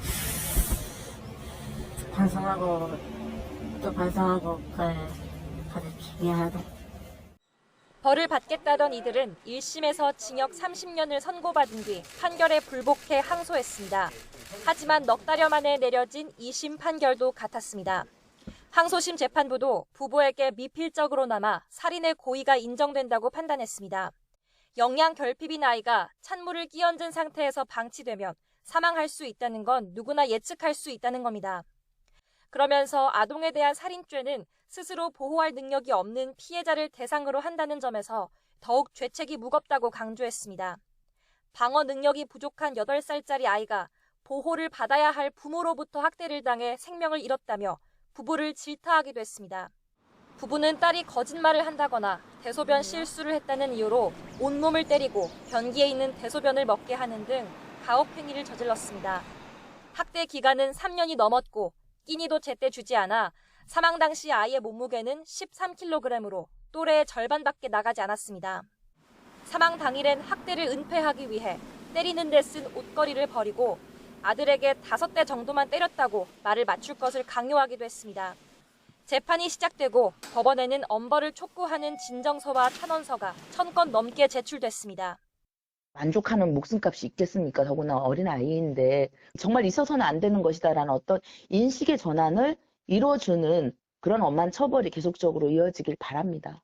반성하고 또 반성하고 그걸 받을게 미안하다. 벌을 받겠다던 이들은 1심에서 징역 30년을 선고받은 뒤 판결에 불복해 항소했습니다. 하지만 넉 달여 만에 내려진 2심 판결도 같았습니다. 항소심 재판부도 부부에게 미필적으로나마 살인의 고의가 인정된다고 판단했습니다. 영양 결핍인 아이가 찬물을 끼얹은 상태에서 방치되면 사망할 수 있다는 건 누구나 예측할 수 있다는 겁니다. 그러면서 아동에 대한 살인죄는 스스로 보호할 능력이 없는 피해자를 대상으로 한다는 점에서 더욱 죄책이 무겁다고 강조했습니다. 방어 능력이 부족한 8살짜리 아이가 보호를 받아야 할 부모로부터 학대를 당해 생명을 잃었다며 부부를 질타하기도 했습니다. 부부는 딸이 거짓말을 한다거나 대소변 실수를 했다는 이유로 온몸을 때리고 변기에 있는 대소변을 먹게 하는 등 가혹행위를 저질렀습니다. 학대 기간은 3년이 넘었고 끼니도 제때 주지 않아 사망 당시 아이의 몸무게는 13kg으로 또래의 절반밖에 나가지 않았습니다. 사망 당일엔 학대를 은폐하기 위해 때리는 데 쓴 옷걸이를 버리고 아들에게 5대 정도만 때렸다고 말을 맞출 것을 강요하기도 했습니다. 재판이 시작되고 법원에는 엄벌을 촉구하는 진정서와 탄원서가 1000건 넘게 제출됐습니다. 만족하는 목숨값이 있겠습니까? 더구나 어린아이인데 정말 있어서는 안 되는 것이다라는 어떤 인식의 전환을 이루어주는 그런 엄한 처벌이 계속적으로 이어지길 바랍니다.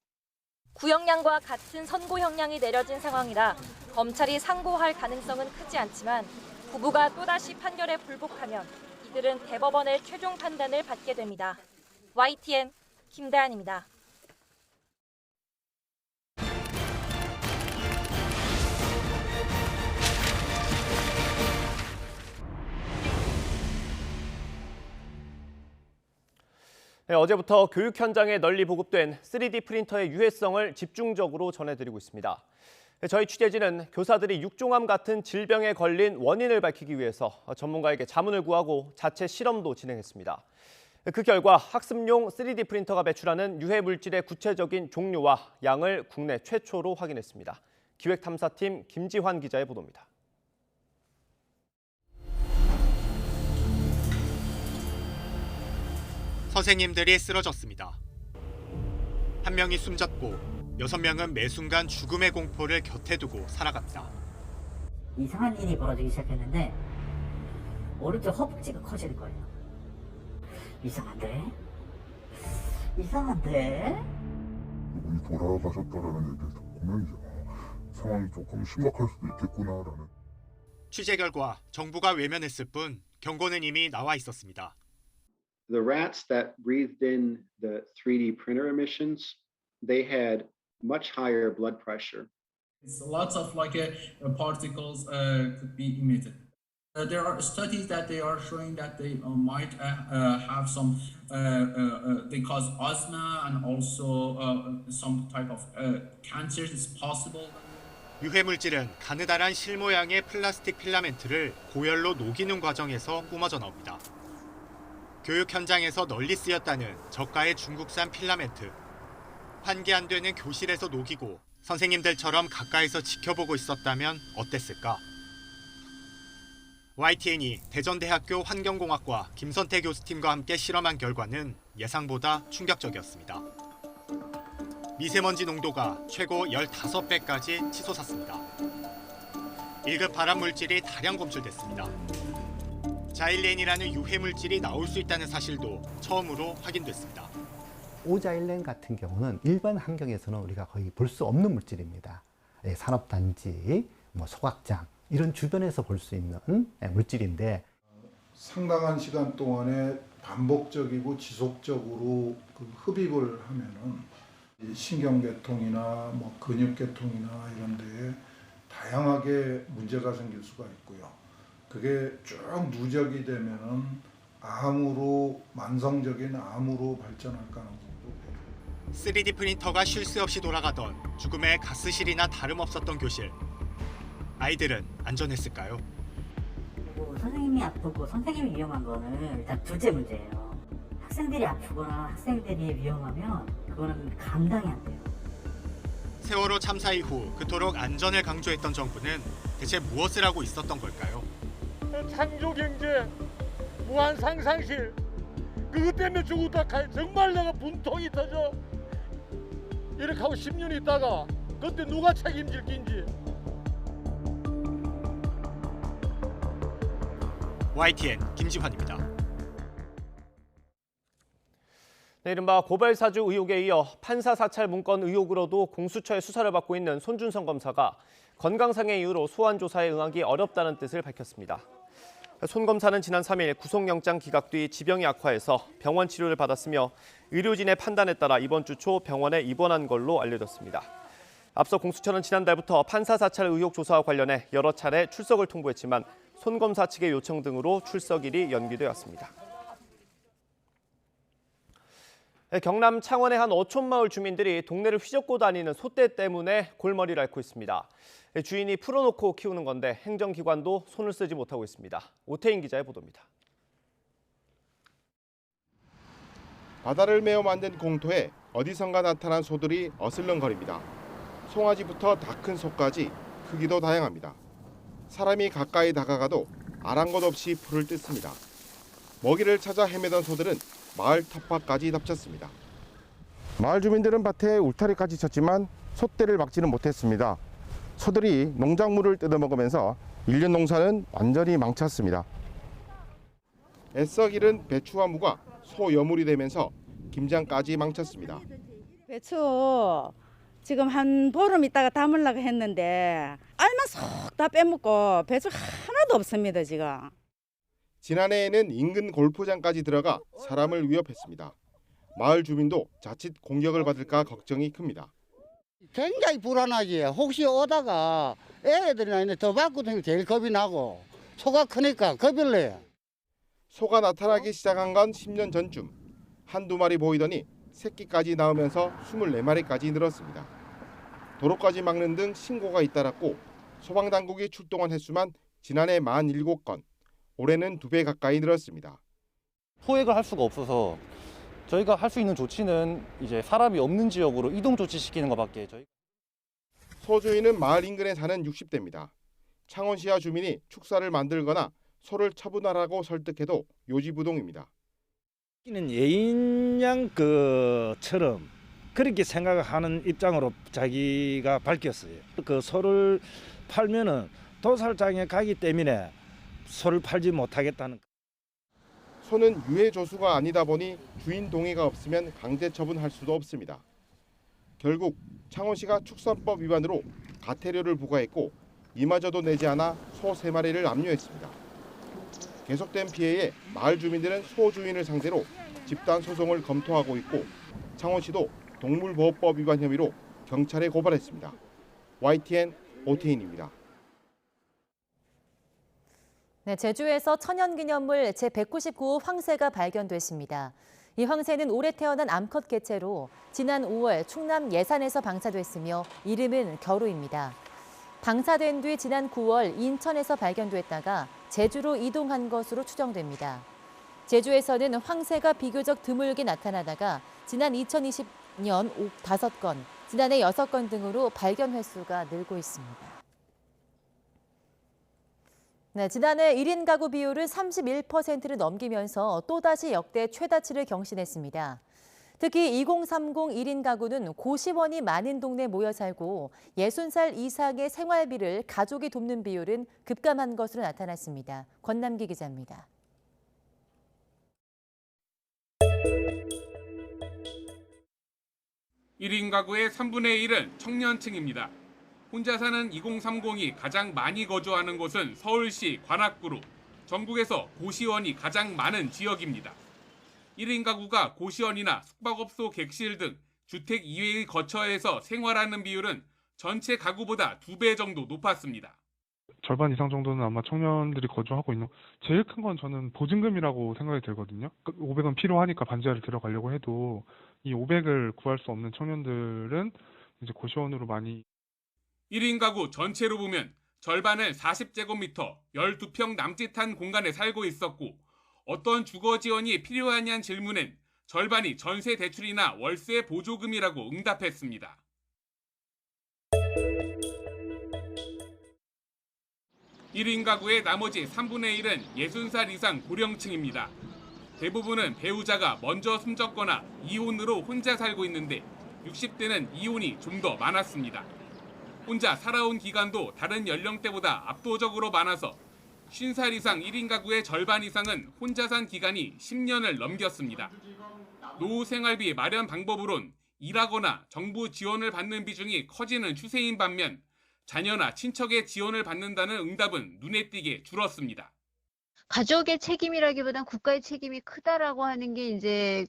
구형량과 같은 선고 형량이 내려진 상황이라 검찰이 상고할 가능성은 크지 않지만 부부가 또다시 판결에 불복하면 이들은 대법원의 최종 판단을 받게 됩니다. YTN 김다연입니다. 네, 어제부터 교육 현장에 널리 보급된 3D 프린터의 유해성을 집중적으로 전해드리고 있습니다. 저희 취재진은 교사들이 육종암 같은 질병에 걸린 원인을 밝히기 위해서 전문가에게 자문을 구하고 자체 실험도 진행했습니다. 그 결과 학습용 3D 프린터가 배출하는 유해 물질의 구체적인 종류와 양을 국내 최초로 확인했습니다. 기획탐사팀 김지환 기자의 보도입니다. 선생님들이 쓰러졌습니다. 한 명이 숨졌고 6명은 매 순간 죽음의 공포를 곁에 두고 살아갑니다. 이상한 일이 벌어지기 시작했는데 오른쪽 허벅지가 커지는 거예요. 이상한데? 이상한데? 이분이 돌아가셨다라는 얘기를 보면 이제 상황이 조금 심각할 수도 있겠구나라는. 취재 결과 정부가 외면했을 뿐 경고는 이미 나와 있었습니다. The rats that breathed in the 3D printer emissions, they had much higher blood pressure. Lots of particles could be emitted. There are studies that they are showing that they might have some, they cause asthma and also some type of cancer is possible. 유해 물질은 가느다란 실 모양의 플라스틱 필라멘트를 고열로 녹이는 과정에서 뿜어져 나옵니다. 교육 현장에서 널리 쓰였다는 저가의 중국산 필라멘트. 환기 안 되는 교실에서 녹이고 선생님들처럼 가까이서 지켜보고 있었다면 어땠을까? YTN이 대전대학교 환경공학과 김선태 교수팀과 함께 실험한 결과는 예상보다 충격적이었습니다. 미세먼지 농도가 최고 15배까지 치솟았습니다. 1급 발암 물질이 다량 검출됐습니다. 자일렌이라는 유해 물질이 나올 수 있다는 사실도 처음으로 확인됐습니다. 오자일렌 같은 경우는 일반 환경에서는 우리가 거의 볼 수 없는 물질입니다. 산업단지, 소각장 이런 주변에서 볼 수 있는 물질인데 상당한 시간 동안에 반복적이고 지속적으로 흡입을 하면은 신경계통이나 근육계통이나 이런 데에 다양하게 문제가 생길 수가 있고요. 그게 쭉 누적이 되면은 만성적인 암으로 발전할 가능성도. 3D 프린터가 쉴 새 없이 돌아가던 죽음의 가스실이나 다름없었던 교실. 아이들은 안전했을까요? 선생님이 아프고 선생님이 위험한 거는 일단 둘째 문제예요. 학생들이 아프거나 학생들이 위험하면 그거는 감당이 안 돼요. 세월호 참사 이후 그토록 안전을 강조했던 정부는 대체 무엇을 하고 있었던 걸까요? 창조경제, 무한상상실 그것 때문에 죽었다 정말 내가 분통이 터져. 이렇게 하고 10년 있다가 그때 누가 책임질 낀지. YTN 김지환입니다. 네, 이른바 고발사주 의혹에 이어 판사 사찰 문건 의혹으로도 공수처의 수사를 받고 있는 손준성 검사가 건강상의 이유로 소환 조사에 응하기 어렵다는 뜻을 밝혔습니다. 손 검사는 지난 3일 구속영장 기각 뒤 지병이 악화해서 병원 치료를 받았으며 의료진의 판단에 따라 이번 주 초 병원에 입원한 걸로 알려졌습니다. 앞서 공수처는 지난달부터 판사 사찰 의혹 조사와 관련해 여러 차례 출석을 통보했지만 손 검사 측의 요청 등으로 출석일이 연기되었습니다. 경남 창원의 한 어촌마을 주민들이 동네를 휘젓고 다니는 소떼 때문에 골머리를 앓고 있습니다. 주인이 풀어놓고 키우는 건데 행정기관도 손을 쓰지 못하고 있습니다. 오태인 기자의 보도입니다. 바다를 메워 만든 공터에 어디선가 나타난 소들이 어슬렁거립니다. 송아지부터 다 큰 소까지 크기도 다양합니다. 사람이 가까이 다가가도 아랑곳 없이 풀을 뜯습니다. 먹이를 찾아 헤매던 소들은 마을 텃밭까지 덮쳤습니다. 마을 주민들은 밭에 울타리까지 쳤지만 소떼를 막지는 못했습니다. 소들이 농작물을 뜯어먹으면서 1년 농사는 완전히 망쳤습니다. 애써 기른 배추와 무가 소 여물이 되면서 김장까지 망쳤습니다. 배추 지금 한 보름 있다가 담으려고 했는데 알만 쏙 다 빼먹고 배추 하나도 없습니다 지금. 지난해에는 인근 골프장까지 들어가 사람을 위협했습니다. 마을 주민도 자칫 공격을 받을까 걱정이 큽니다. 굉장히 불안하지. 혹시 오다가 애들이나 있는데 더 바꾸는 게 제일 겁이 나고 소가 크니까 겁을 내요. 소가 나타나기 시작한 건 10년 전쯤. 한두 마리 보이더니 새끼까지 낳으면서 24마리까지 늘었습니다. 도로까지 막는 등 신고가 잇따랐고 소방당국이 출동한 횟수만 지난해 47건, 올해는 2배 가까이 늘었습니다. 포획을 할 수가 없어서 저희가 할 수 있는 조치는 이제 사람이 없는 지역으로 이동 조치시키는 것밖에 소주인은 마을 인근에 사는 60대입니다. 창원시와 주민이 축사를 만들거나 소를 처분하라고 설득해도 요지부동입니다. 예인양 것처럼 그렇게 생각하는 입장으로 자기가 밝혔어요. 그 소를 팔면은 도살장에 가기 때문에 소를 팔지 못하겠다는. 소는 유해 조수가 아니다 보니 주인 동의가 없으면 강제 처분할 수도 없습니다. 결국 창원시가 축산법 위반으로 과태료를 부과했고 이마저도 내지 않아 소 3마리를 압류했습니다. 계속된 피해에 마을 주민들은 소 주인을 상대로 집단 소송을 검토하고 있고 창원시도 동물보호법 위반 혐의로 경찰에 고발했습니다. YTN 오태인입니다. 네, 제주에서 천연기념물 제199호 황새가 발견됐습니다. 이 황새는 올해 태어난 암컷 개체로 지난 5월 충남 예산에서 방사됐으며 이름은 겨루입니다. 방사된 뒤 지난 9월 인천에서 발견됐다가 제주로 이동한 것으로 추정됩니다. 제주에서는 황새가 비교적 드물게 나타나다가 지난 2020년 5건, 지난해 6건 등으로 발견 횟수가 늘고 있습니다. 네, 지난해 1인 가구 비율은 31%를 넘기면서 또다시 역대 최다치를 경신했습니다. 특히 2030 1인 가구는 고시원이 많은 동네 모여 살고 60살 이상의 생활비를 가족이 돕는 비율은 급감한 것으로 나타났습니다. 권남기 기자입니다. (1인) 가구의 3분의 1은 청년층입니다. 혼자 사는 2030이 가장 많이 거주하는 곳은 서울시 관악구로 전국에서 고시원이 가장 많은 지역입니다. 1인 가구가 고시원이나 숙박업소 객실 등 주택 이외의 거처에서 생활하는 비율은 전체 가구보다 2배 정도 높았습니다. 절반 이상 정도는 아마 청년들이 거주하고 있는, 제일 큰 건 저는 보증금이라고 생각이 들거든요. 500은 필요하니까 반지하를 들어가려고 해도 이 500을 구할 수 없는 청년들은 이제 고시원으로 많이. 1인 가구 전체로 보면 절반은 40제곱미터, 12평 남짓한 공간에 살고 있었고 어떤 주거 지원이 필요하냐는 질문엔 절반이 전세 대출이나 월세 보조금이라고 응답했습니다. (1인) 가구의 나머지 3분의 1은 60살 이상 고령층입니다. 대부분은 배우자가 먼저 숨졌거나 이혼으로 혼자 살고 있는데 60대는 이혼이 좀 더 많았습니다. 혼자 살아온 기간도 다른 연령대보다 압도적으로 많아서 50살 이상 1인 가구의 절반 이상은 혼자 산 기간이 10년을 넘겼습니다. 노후 생활비 마련 방법으론 일하거나 정부 지원을 받는 비중이 커지는 추세인 반면 자녀나 친척의 지원을 받는다는 응답은 눈에 띄게 줄었습니다. 가족의 책임이라기보단 국가의 책임이 크다라고 하는 게 이제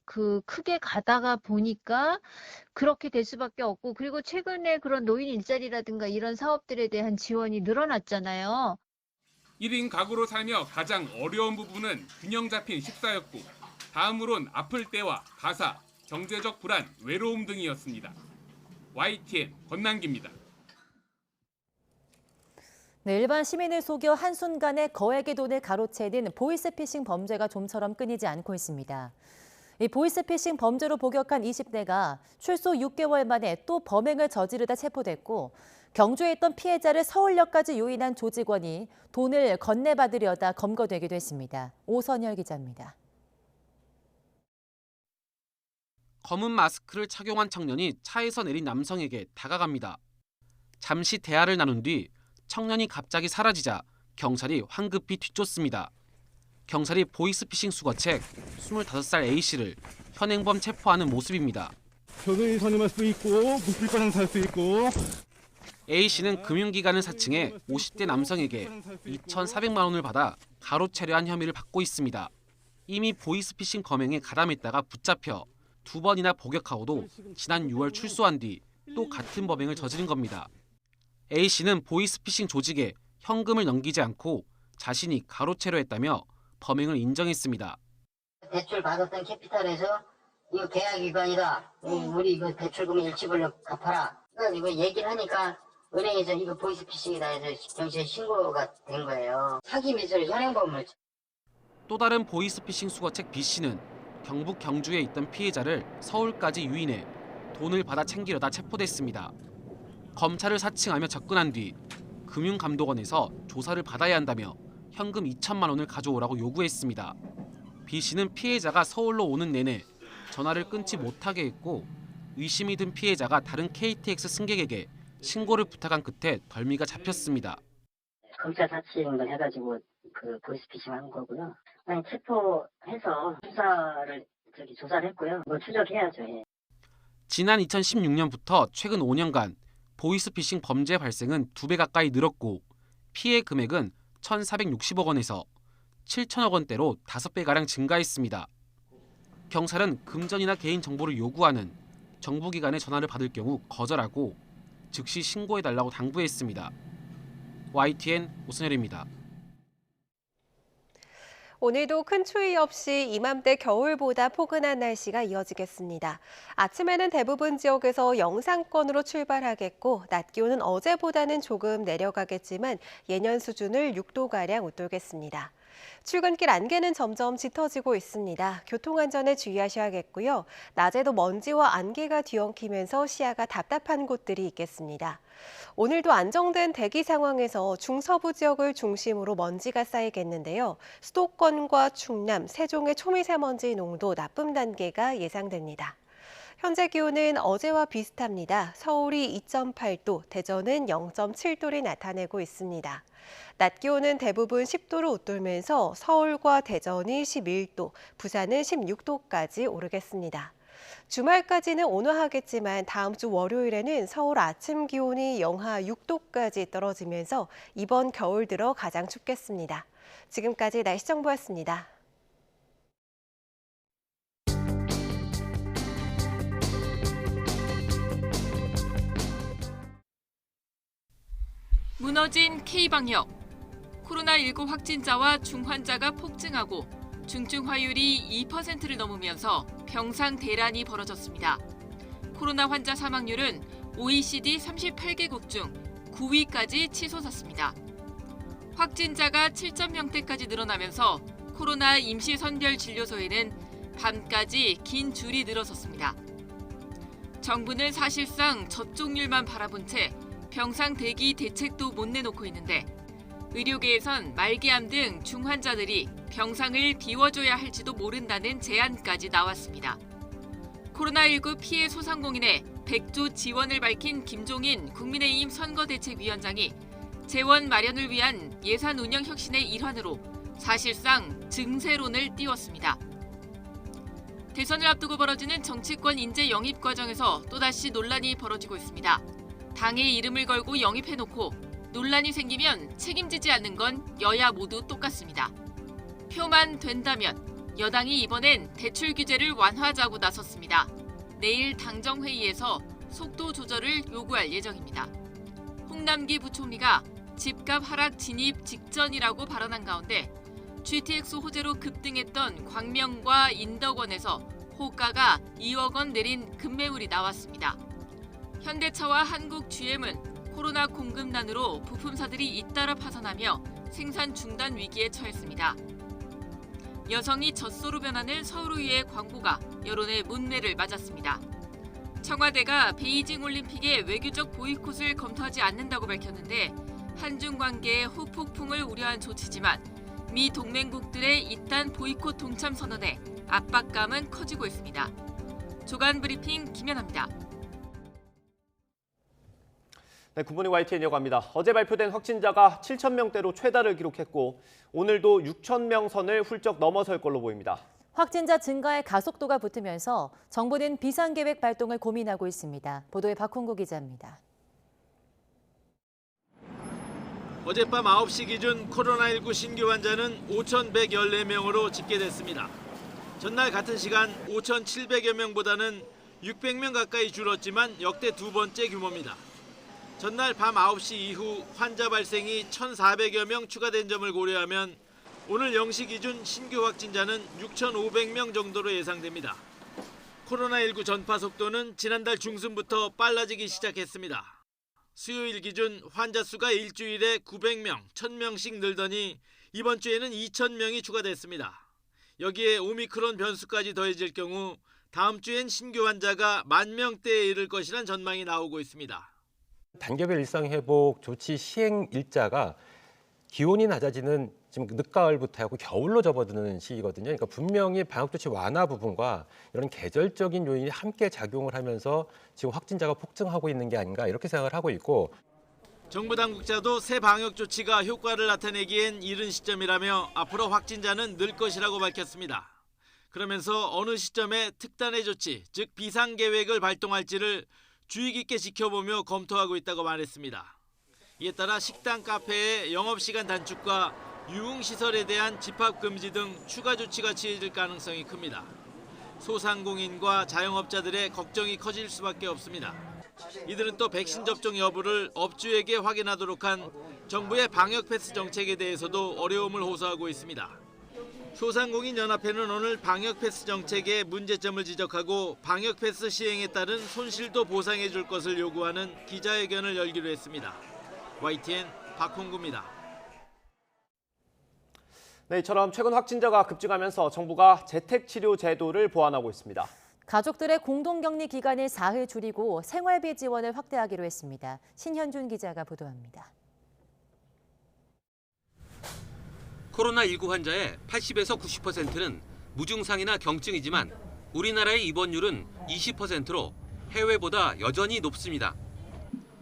크게 가다가 보니까 그렇게 될 수밖에 없고, 그리고 최근에 그런 노인 일자리라든가 이런 사업들에 대한 지원이 늘어났잖아요. 1인 가구로 살며 가장 어려운 부분은 균형 잡힌 식사였고 다음으론 아플 때와 가사, 경제적 불안, 외로움 등이었습니다. YTN 권남기입니다. 네, 일반 시민을 속여 한순간에 거액의 돈을 가로채는 보이스피싱 범죄가 좀처럼 끊이지 않고 있습니다. 이 보이스피싱 범죄로 복역한 20대가 출소 6개월 만에 또 범행을 저지르다 체포됐고 경주에 있던 피해자를 서울역까지 유인한 조직원이 돈을 건네받으려다 검거되기도 했습니다. 오선열 기자입니다. 검은 마스크를 착용한 청년이 차에서 내린 남성에게 다가갑니다. 잠시 대화를 나눈 뒤 청년이 갑자기 사라지자 경찰이 황급히 뒤쫓습니다. 경찰이 보이스피싱 수거책 25살 A씨를 현행범 체포하는 모습입니다. 변호인 선임할 수 있고 묵비과장 살 수 있고. A씨는 금융기관을 사칭해 50대 남성에게 2,400만 원을 받아 가로채려 한 혐의를 받고 있습니다. 이미 보이스피싱 검행에 가담했다가 붙잡혀 2번이나 복역하고도 지난 6월 출소한 뒤 또 같은 범행을 저지른 겁니다. A씨는 보이스피싱 조직에 현금을 넘기지 않고 자신이 가로채려 했다며 범행을 인정했습니다. 대출 받았던 캐피탈에서 이거 계약위반이다. 우리 이거 대출금 일시불로 갚아라. 이거 얘기를 하니까 은행에서 이거 보이스피싱이다 해서 경찰에 신고가 된 거예요. 사기 미수를 현행범을. 또 다른 보이스피싱 수거책 B씨는 경북 경주에 있던 피해자를 서울까지 유인해 돈을 받아 챙기려다 체포됐습니다. 검찰을 사칭하며 접근한 뒤 금융감독원에서 조사를 받아야 한다며 현금 2천만 원을 가져오라고 요구했습니다. B씨는 피해자가 서울로 오는 내내 전화를 끊지 못하게 했고 의심이 든 피해자가 다른 KTX 승객에게 신고를 부탁한 끝에 덜미가 잡혔습니다. 검찰 사칭을 해가지고 그 보이스피싱 한 거고요. 아니 체포해서 조사를 했고요. 뭐 추적해야죠. 예. 지난 2016년부터 최근 5년간 보이스피싱 범죄 발생은 2배 가까이 늘었고 피해 금액은 1,460억 원에서 7천억 원대로 5배가량 증가했습니다. 경찰은 금전이나 개인 정보를 요구하는 정부기관의 전화를 받을 경우 거절하고 즉시 신고해달라고 당부했습니다. YTN 오승열입니다. 오늘도 큰 추위 없이 이맘때 겨울보다 포근한 날씨가 이어지겠습니다. 아침에는 대부분 지역에서 영상권으로 출발하겠고 낮 기온은 어제보다는 조금 내려가겠지만 예년 수준을 6도가량 웃돌겠습니다. 출근길 안개는 점점 짙어지고 있습니다. 교통안전에 주의하셔야겠고요. 낮에도 먼지와 안개가 뒤엉키면서 시야가 답답한 곳들이 있겠습니다. 오늘도 안정된 대기 상황에서 중서부 지역을 중심으로 먼지가 쌓이겠는데요. 수도권과 충남, 세종의 초미세먼지 농도 나쁨 단계가 예상됩니다. 현재 기온은 어제와 비슷합니다. 서울이 2.8도, 대전은 0.7도를 나타내고 있습니다. 낮 기온은 대부분 10도를 웃돌면서 서울과 대전이 11도, 부산은 16도까지 오르겠습니다. 주말까지는 온화하겠지만 다음 주 월요일에는 서울 아침 기온이 영하 6도까지 떨어지면서 이번 겨울 들어 가장 춥겠습니다. 지금까지 날씨 정보였습니다. 무너진 K방역. 코로나19 확진자와 중환자가 폭증하고 중증 화율이 2%를 넘으면서 병상 대란이 벌어졌습니다. 코로나 환자 사망률은 OECD 38개국 중 9위까지 치솟았습니다. 확진자가 7,000명대까지 늘어나면서 코로나 임시선별진료소에는 밤까지 긴 줄이 늘어섰습니다. 정부는 사실상 접종률만 바라본 채 병상 대기 대책도 못 내놓고 있는데 의료계에선 말기암 등 중환자들이 병상을 비워줘야 할지도 모른다는 제안까지 나왔습니다. 코로나19 피해 소상공인의 100조 지원을 밝힌 김종인 국민의힘 선거대책위원장이 재원 마련을 위한 예산 운영 혁신의 일환으로 사실상 증세론을 띄웠습니다. 대선을 앞두고 벌어지는 정치권 인재 영입 과정에서 또다시 논란이 벌어지고 있습니다. 당의 이름을 걸고 영입해놓고 논란이 생기면 책임지지 않는 건 여야 모두 똑같습니다. 표만 된다면 여당이 이번엔 대출 규제를 완화하자고 나섰습니다. 내일 당정회의에서 속도 조절을 요구할 예정입니다. 홍남기 부총리가 집값 하락 진입 직전이라고 발언한 가운데 GTX 호재로 급등했던 광명과 인덕원에서 호가가 2억 원 내린 급매물이 나왔습니다. 현대차와 한국 GM은 코로나 공급난으로 부품사들이 잇따라 파산하며 생산 중단 위기에 처했습니다. 여성이 젖소로 변하는 서울의회의 광고가 여론의 문매를 맞았습니다. 청와대가 베이징 올림픽의 외교적 보이콧을 검토하지 않는다고 밝혔는데 한중 관계의 후폭풍을 우려한 조치지만 미 동맹국들의 잇단 보이콧 동참 선언에 압박감은 커지고 있습니다. 조간 브리핑 김연아입니다. 네, 굿모닝 YTN 이어갑니다. 어제 발표된 확진자가 7,000명대로 최다를 기록했고 오늘도 6,000명 선을 훌쩍 넘어설 걸로 보입니다. 확진자 증가에 가속도가 붙으면서 정부는 비상계획 발동을 고민하고 있습니다. 보도에 박홍구 기자입니다. 어젯밤 9시 기준 코로나19 신규 환자는 5,114명으로 집계됐습니다. 전날 같은 시간 5,700여 명보다는 600명 가까이 줄었지만 역대 두 번째 규모입니다. 전날 밤 9시 이후 환자 발생이 1,400여 명 추가된 점을 고려하면 오늘 0시 기준 신규 확진자는 6,500명 정도로 예상됩니다. 코로나19 전파 속도는 지난달 중순부터 빨라지기 시작했습니다. 수요일 기준 환자 수가 일주일에 900명, 1,000명씩 늘더니 이번 주에는 2,000명이 추가됐습니다. 여기에 오미크론 변수까지 더해질 경우 다음 주엔 신규 환자가 10,000명대에 이를 것이란 전망이 나오고 있습니다. 단계별 일상 회복 조치 시행 일자가 기온이 낮아지는 지금 늦가을부터 하고 겨울로 접어드는 시기거든요. 그러니까 분명히 방역조치 완화 부분과 이런 계절적인 요인이 함께 작용을 하면서 지금 확진자가 폭증하고 있는 게 아닌가 이렇게 생각을 하고 있고, 정부 당국자도 새 방역 조치가 효과를 나타내기엔 이른 시점이라며 앞으로 확진자는 늘 것이라고 밝혔습니다. 그러면서 어느 시점에 특단의 조치, 즉 비상계획을 발동할지를 주의 깊게 지켜보며 검토하고 있다고 말했습니다. 이에 따라 식당, 카페의 영업시간 단축과 유흥시설에 대한 집합금지 등 추가 조치가 취해질 가능성이 큽니다. 소상공인과 자영업자들의 걱정이 커질 수밖에 없습니다. 이들은 또 백신 접종 여부를 업주에게 확인하도록 한 정부의 방역 패스 정책에 대해서도 어려움을 호소하고 있습니다. 소상공인 연합회는 오늘 방역 패스 정책의 문제점을 지적하고 방역 패스 시행에 따른 손실도 보상해 줄 것을 요구하는 기자회견을 열기로 했습니다. YTN 박홍구입니다. 네, 이처럼 최근 확진자가 급증하면서 정부가 재택치료 제도를 보완하고 있습니다. 가족들의 공동격리 기간을 4일 줄이고 생활비 지원을 확대하기로 했습니다. 신현준 기자가 보도합니다. 코로나19 환자의 80에서 90%는 무증상이나 경증이지만 우리나라의 입원율은 20%로 해외보다 여전히 높습니다.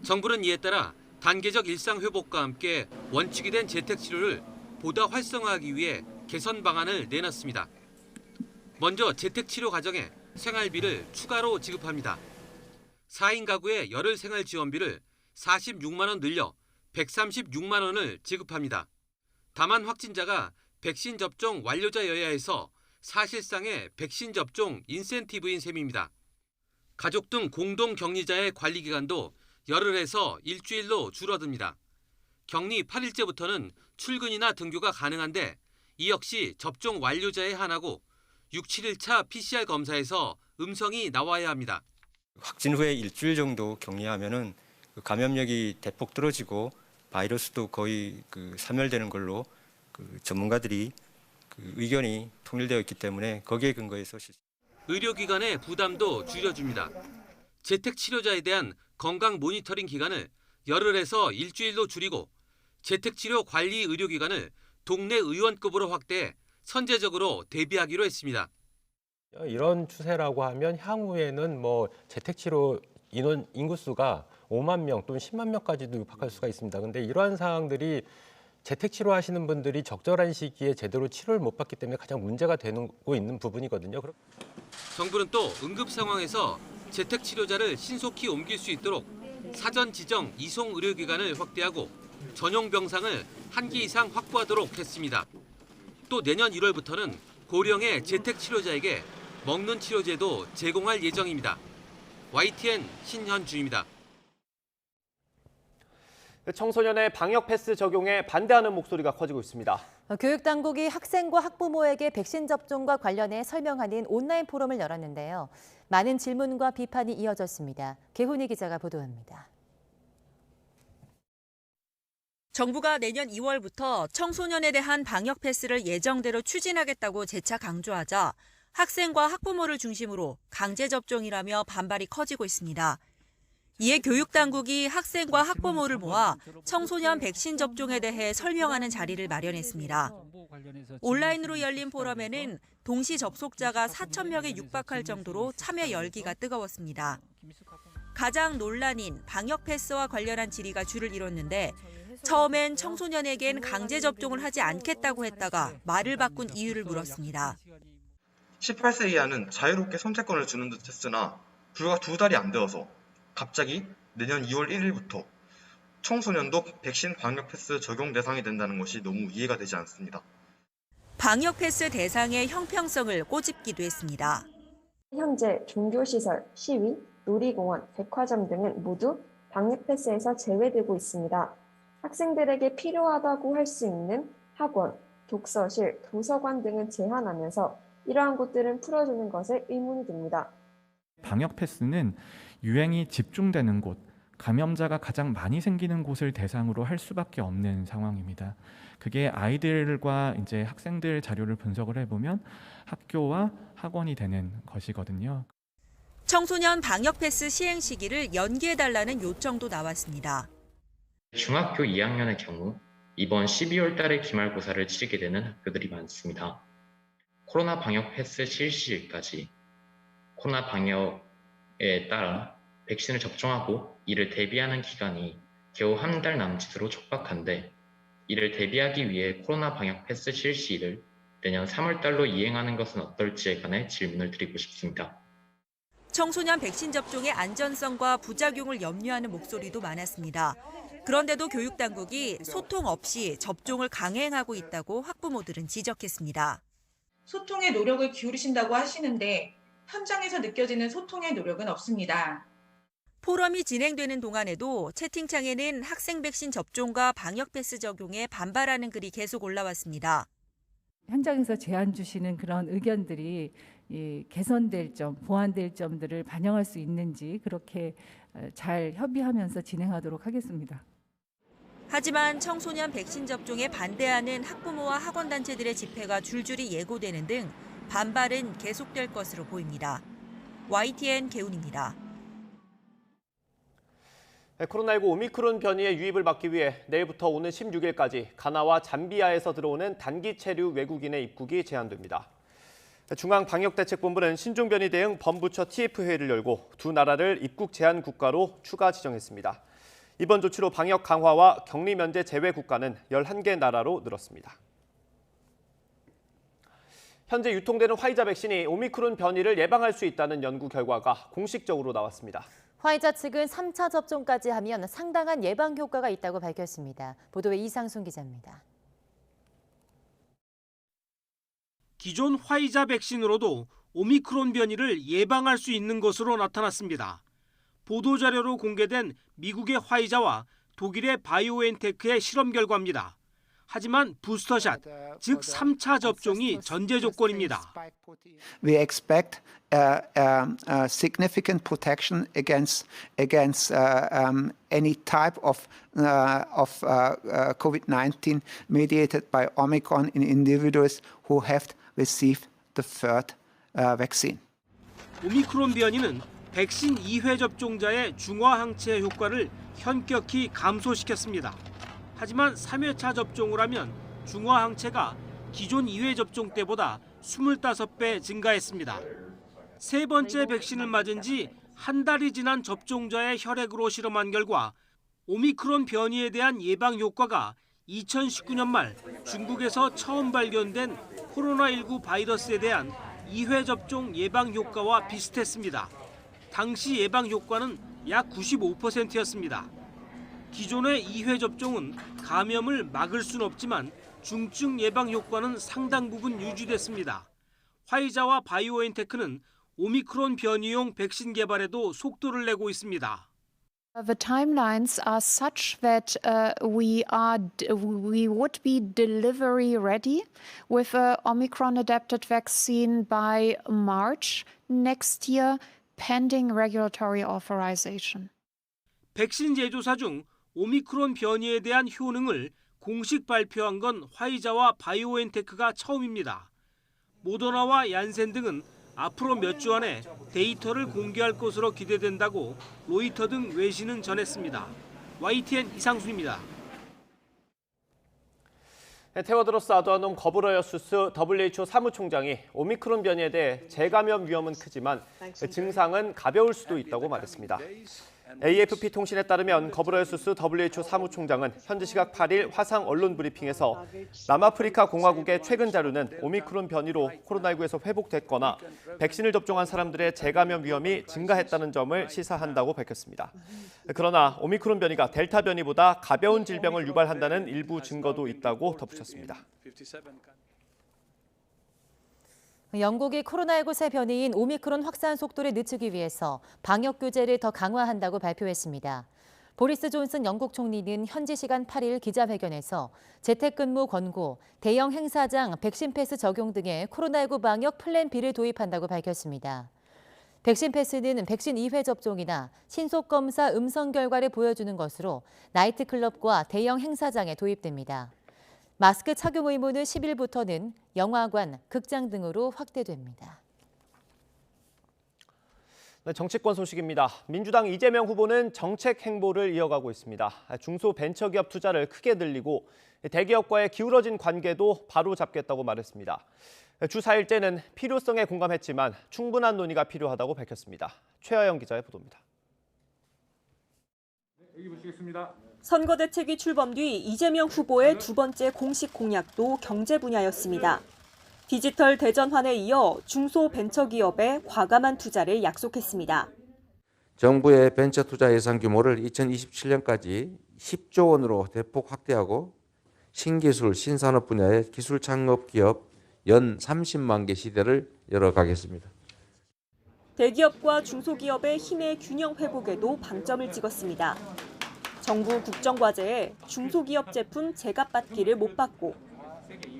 정부는 이에 따라 단계적 일상 회복과 함께 원칙이 된 재택치료를 보다 활성화하기 위해 개선 방안을 내놨습니다. 먼저 재택치료 가정에 생활비를 추가로 지급합니다. 4인 가구의 열흘 생활 지원비를 46만 원 늘려 136만 원을 지급합니다. 다만 확진자가 백신 접종 완료자여야 해서 사실상의 백신 접종 인센티브인 셈입니다. 가족 등 공동 격리자의 관리 기간도 열흘에서 일주일로 줄어듭니다. 격리 8일째부터는 출근이나 등교가 가능한데 이 역시 접종 완료자에 한하고 6, 7일차 PCR 검사에서 음성이 나와야 합니다. 확진 후에 일주일 정도 격리하면은 감염력이 대폭 떨어지고 바이러스도 거의 사멸되는 걸로 전문가들이 의견이 통일되어 있기 때문에 거기에 근거해서 의료기관의 부담도 줄여줍니다. 재택치료자에 대한 건강 모니터링 기간을 열흘에서 일주일로 줄이고 재택치료 관리 의료기관을 동네 의원급으로 확대해 선제적으로 대비하기로 했습니다. 이런 추세라고 하면 향후에는 재택치료 인구수가 5만 명 또는 10만 명까지도 육박할 수가 있습니다. 그런데 이러한 상황들이 재택치료 하시는 분들이 적절한 시기에 제대로 치료를 못 받기 때문에 가장 문제가 되고 있는 부분이거든요. 정부는 또 응급 상황에서 재택치료자를 신속히 옮길 수 있도록 사전 지정 이송 의료기관을 확대하고 전용 병상을 1기 이상 확보하도록 했습니다. 또 내년 1월부터는 고령의 재택치료자에게 먹는 치료제도 제공할 예정입니다. YTN 신현주입니다. 청소년의 방역 패스 적용에 반대하는 목소리가 커지고 있습니다. 교육당국이 학생과 학부모에게 백신 접종과 관련해 설명하는 온라인 포럼을 열었는데요. 많은 질문과 비판이 이어졌습니다. 개훈이 기자가 보도합니다. 정부가 내년 2월부터 청소년에 대한 방역 패스를 예정대로 추진하겠다고 재차 강조하자 학생과 학부모를 중심으로 강제 접종이라며 반발이 커지고 있습니다. 이에 교육당국이 학생과 학부모를 모아 청소년 백신 접종에 대해 설명하는 자리를 마련했습니다. 온라인으로 열린 포럼에는 동시 접속자가 4,000명에 육박할 정도로 참여 열기가 뜨거웠습니다. 가장 논란인 방역 패스와 관련한 질의가 줄을 이뤘는데 처음엔 청소년에겐 강제 접종을 하지 않겠다고 했다가 말을 바꾼 이유를 물었습니다. 18세 이하는 자유롭게 선택권을 주는 듯 했으나 불과 2달이 안 되어서 갑자기 내년 2월 1일부터 청소년도 백신 방역 패스 적용 대상이 된다는 것이 너무 이해가 되지 않습니다. 방역 패스 대상의 형평성을 꼬집기도 했습니다. 현재 종교시설, 시위, 놀이공원, 백화점 등은 모두 방역 패스에서 제외되고 있습니다. 학생들에게 필요하다고 할 수 있는 학원, 독서실, 도서관 등은 제한하면서 이러한 곳들은 풀어주는 것에 의문이 듭니다. 방역 패스는 유행이 집중되는 곳, 감염자가 가장 많이 생기는 곳을 대상으로 할 수밖에 없는 상황입니다. 그게 아이들과 이제 학생들 자료를 분석을 해보면 학교와 학원이 되는 것이거든요. 청소년 방역 패스 시행 시기를 연기해달라는 요청도 나왔습니다. 중학교 2학년의 경우 이번 12월 달에 기말고사를 치르게 되는 학교들이 많습니다. 코로나 방역 패스 실시일까지 코로나 방역에 따라 백신을 접종하고 이를 대비하는 기간이 겨우 한 달 남짓으로 촉박한데 이를 대비하기 위해 코로나 방역 패스 실시를 내년 3월 달로 이행하는 것은 어떨지에 관해 질문을 드리고 싶습니다. 청소년 백신 접종의 안전성과 부작용을 염려하는 목소리도 많았습니다. 그런데도 교육당국이 소통 없이 접종을 강행하고 있다고 학부모들은 지적했습니다. 소통에 노력을 기울이신다고 하시는데 현장에서 느껴지는 소통의 노력은 없습니다. 포럼이 진행되는 동안에도 채팅창에는 학생 백신 접종과 방역 패스 적용에 반발하는 글이 계속 올라왔습니다. 현장에서 제안 주시는 그런 의견들이 개선될 점, 보완될 점들을 반영할 수 있는지 그렇게 잘 협의하면서 진행하도록 하겠습니다. 하지만 청소년 백신 접종에 반대하는 학부모와 학원단체들의 집회가 줄줄이 예고되는 등 반발은 계속될 것으로 보입니다. YTN 개운입니다. 코로나19 오미크론 변이의 유입을 막기 위해 내일부터 오는 16일까지 가나와 잠비아에서 들어오는 단기 체류 외국인의 입국이 제한됩니다. 중앙방역대책본부는 신종 변이 대응 범부처 TF회의를 열고 두 나라를 입국 제한 국가로 추가 지정했습니다. 이번 조치로 방역 강화와 격리 면제 제외 국가는 11개 나라로 늘었습니다. 현재 유통되는 화이자 백신이 오미크론 변이를 예방할 수 있다는 연구 결과가 공식적으로 나왔습니다. 화이자 측은 3차 접종까지 하면 상당한 예방 효과가 있다고 밝혔습니다. 보도에 이상순 기자입니다. 기존 화이자 백신으로도 오미크론 변이를 예방할 수 있는 것으로 나타났습니다. 보도자료로 공개된 미국의 화이자와 독일의 바이오엔테크의 실험 결과입니다. 하지만 부스터샷, 즉 3차 접종이 전제 조건입니다. We expect significant protection against any type of COVID-19 mediated by Omicron in individuals who have received the third vaccine. 오미크론 변이는 백신 2회 접종자의 중화 항체 효과를 현격히 감소시켰습니다. 하지만 3회차 접종을 하면 중화 항체가 기존 2회 접종 때보다 25배 증가했습니다. 세 번째 백신을 맞은 지 한 달이 지난 접종자의 혈액으로 실험한 결과 오미크론 변이에 대한 예방 효과가 2019년 말 중국에서 처음 발견된 코로나19 바이러스에 대한 2회 접종 예방 효과와 비슷했습니다. 당시 예방 효과는 약 95%였습니다. 기존의 2회 접종은 감염을 막을 수는 없지만 중증 예방 효과는 상당 부분 유지됐습니다. 화이자와 바이오엔테크는 오미크론 변이용 백신 개발에도 속도를 내고 있습니다. The timelines are such that we would be delivery ready with an Omicron-adapted vaccine by March next year, pending regulatory authorization. 백신 제조사 중 오미크론 변이에 대한 효능을 공식 발표한 건 화이자와 바이오엔테크가 처음입니다. 모더나와 얀센 등은 앞으로 몇 주 안에 데이터를 공개할 것으로 기대된다고 로이터 등 외신은 전했습니다. YTN 이상수입니다. 테워드로스 아드하놈 거브러여수스 WHO 사무총장이 오미크론 변이에 대해 재감염 위험은 크지만 증상은 가벼울 수도 있다고 말했습니다. AFP 통신에 따르면 거브러여수스 WHO 사무총장은 현지 시각 8일 화상 언론 브리핑에서 남아프리카 공화국의 최근 자료는 오미크론 변이로 코로나19에서 회복됐거나 백신을 접종한 사람들의 재감염 위험이 증가했다는 점을 시사한다고 밝혔습니다. 그러나 오미크론 변이가 델타 변이보다 가벼운 질병을 유발한다는 일부 증거도 있다고 덧붙였습니다. 영국이 코로나19 새 변이인 오미크론 확산 속도를 늦추기 위해서 방역 규제를 더 강화한다고 발표했습니다. 보리스 존슨 영국 총리는 현지 시간 8일 기자회견에서 재택근무 권고, 대형 행사장 백신 패스 적용 등의 코로나19 방역 플랜 B를 도입한다고 밝혔습니다. 백신 패스는 백신 2회 접종이나 신속검사 음성 결과를 보여주는 것으로 나이트클럽과 대형 행사장에 도입됩니다. 마스크 착용 의무는 10일부터는 영화관, 극장 등으로 확대됩니다. 네, 정치권 소식입니다. 민주당 이재명 후보는 정책 행보를 이어가고 있습니다. 중소벤처기업 투자를 크게 늘리고 대기업과의 기울어진 관계도 바로잡겠다고 말했습니다. 주 4일째는 필요성에 공감했지만 충분한 논의가 필요하다고 밝혔습니다. 최하영 기자의 보도입니다. 여기 보시겠습니다. 선거대책위 출범 뒤 이재명 후보의 두 번째 공식 공약도 경제 분야였습니다. 디지털 대전환에 이어 중소벤처기업에 과감한 투자를 약속했습니다. 정부의 벤처 투자 예산 규모를 2027년까지 10조 원으로 대폭 확대하고 신기술, 신산업 분야의 기술 창업 기업 연 30만 개 시대를 열어가겠습니다. 대기업과 중소기업의 힘의 균형 회복에도 방점을 찍었습니다. 정부 국정과제에 중소기업 제품 제값받기를 못 받고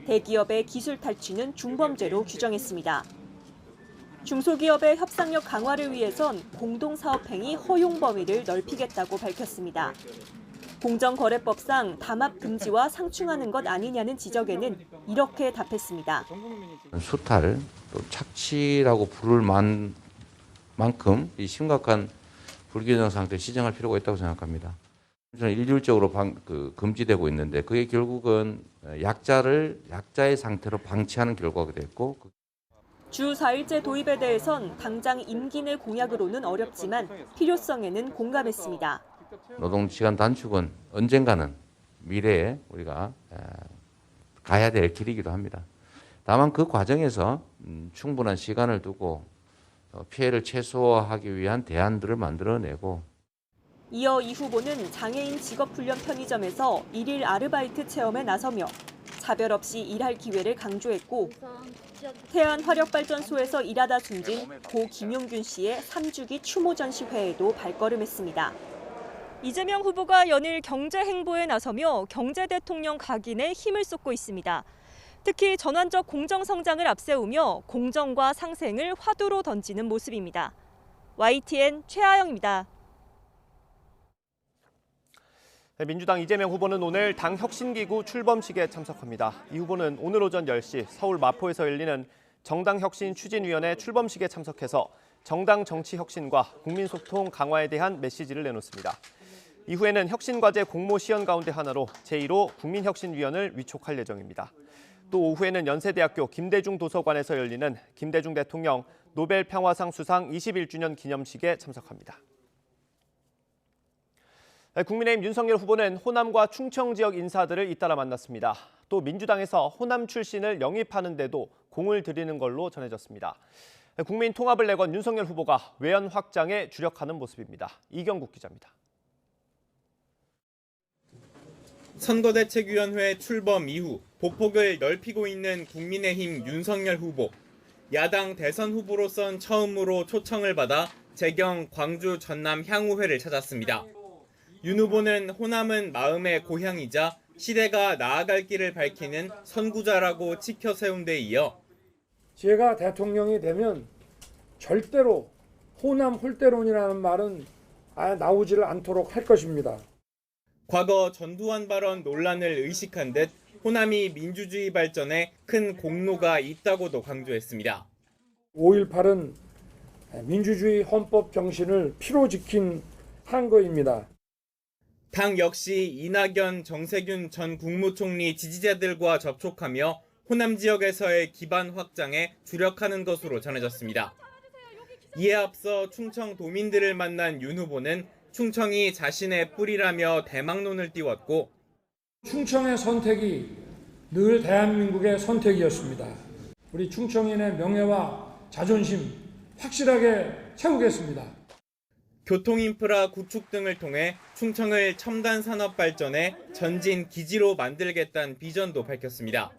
대기업의 기술 탈취는 중범죄로 규정했습니다. 중소기업의 협상력 강화를 위해선 공동사업행위 허용 범위를 넓히겠다고 밝혔습니다. 공정거래법상 담합 금지와 상충하는 것 아니냐는 지적에는 이렇게 답했습니다. 수탈, 또 착취라고 부를 만큼 이 심각한 불균형 상태를 시정할 필요가 있다고 생각합니다. 저는 일률적으로 금지되고 있는데 그게 결국은 약자의 상태로 방치하는 결과가 됐고 주 4일제 도입에 대해선 당장 임기 내 공약으로는 어렵지만 필요성에는 공감했습니다. 노동시간 단축은 언젠가는 미래에 우리가 가야 될 길이기도 합니다. 다만 그 과정에서 충분한 시간을 두고 피해를 최소화하기 위한 대안들을 만들어내고 이어 이 후보는 장애인 직업훈련 편의점에서 일일 아르바이트 체험에 나서며 차별 없이 일할 기회를 강조했고 태안화력발전소에서 일하다 숨진 고 김용균 씨의 3주기 추모 전시회에도 발걸음했습니다. 이재명 후보가 연일 경제 행보에 나서며 경제 대통령 각인에 힘을 쏟고 있습니다. 특히 전환적 공정 성장을 앞세우며 공정과 상생을 화두로 던지는 모습입니다. YTN 최하영입니다. 민주당 이재명 후보는 오늘 당 혁신기구 출범식에 참석합니다. 이 후보는 오늘 오전 10시 서울 마포에서 열리는 정당혁신추진위원회 출범식에 참석해서 정당 정치 혁신과 국민소통 강화에 대한 메시지를 내놓습니다. 이후에는 혁신과제 공모 시연 가운데 하나로 제1호 국민혁신위원을 위촉할 예정입니다. 또 오후에는 연세대학교 김대중 도서관에서 열리는 김대중 대통령 노벨 평화상 수상 21주년 기념식에 참석합니다. 국민의힘 윤석열 후보는 호남과 충청 지역 인사들을 잇따라 만났습니다. 또 민주당에서 호남 출신을 영입하는 데도 공을 들이는 걸로 전해졌습니다. 국민 통합을 내건 윤석열 후보가 외연 확장에 주력하는 모습입니다. 이경국 기자입니다. 선거대책위원회 출범 이후 보폭을 넓히고 있는 국민의힘 윤석열 후보. 야당 대선 후보로선 처음으로 초청을 받아 재경 광주 전남 향후회를 찾았습니다. 윤 후보는 호남은 마음의 고향이자 시대가 나아갈 길을 밝히는 선구자라고 치켜 세운 데 이어 제가 대통령이 되면 절대로 호남 홀대론이라는 말은 아예 나오지를 않도록 할 것입니다. 과거 전두환 발언 논란을 의식한 듯 호남이 민주주의 발전에 큰 공로가 있다고도 강조했습니다. 5.18은 민주주의 헌법 정신을 피로 지킨 한거입니다. 당 역시 이낙연, 정세균 전 국무총리 지지자들과 접촉하며 호남 지역에서의 기반 확장에 주력하는 것으로 전해졌습니다. 이에 앞서 충청 도민들을 만난 윤 후보는 충청이 자신의 뿌리라며 대망론을 띄웠고 충청의 선택이 늘 대한민국의 선택이었습니다. 우리 충청인의 명예와 자존심 확실하게 채우겠습니다. 교통인프라 구축 등을 통해 충청을 첨단 산업 발전의 전진 기지로 만들겠다는 비전도 밝혔습니다.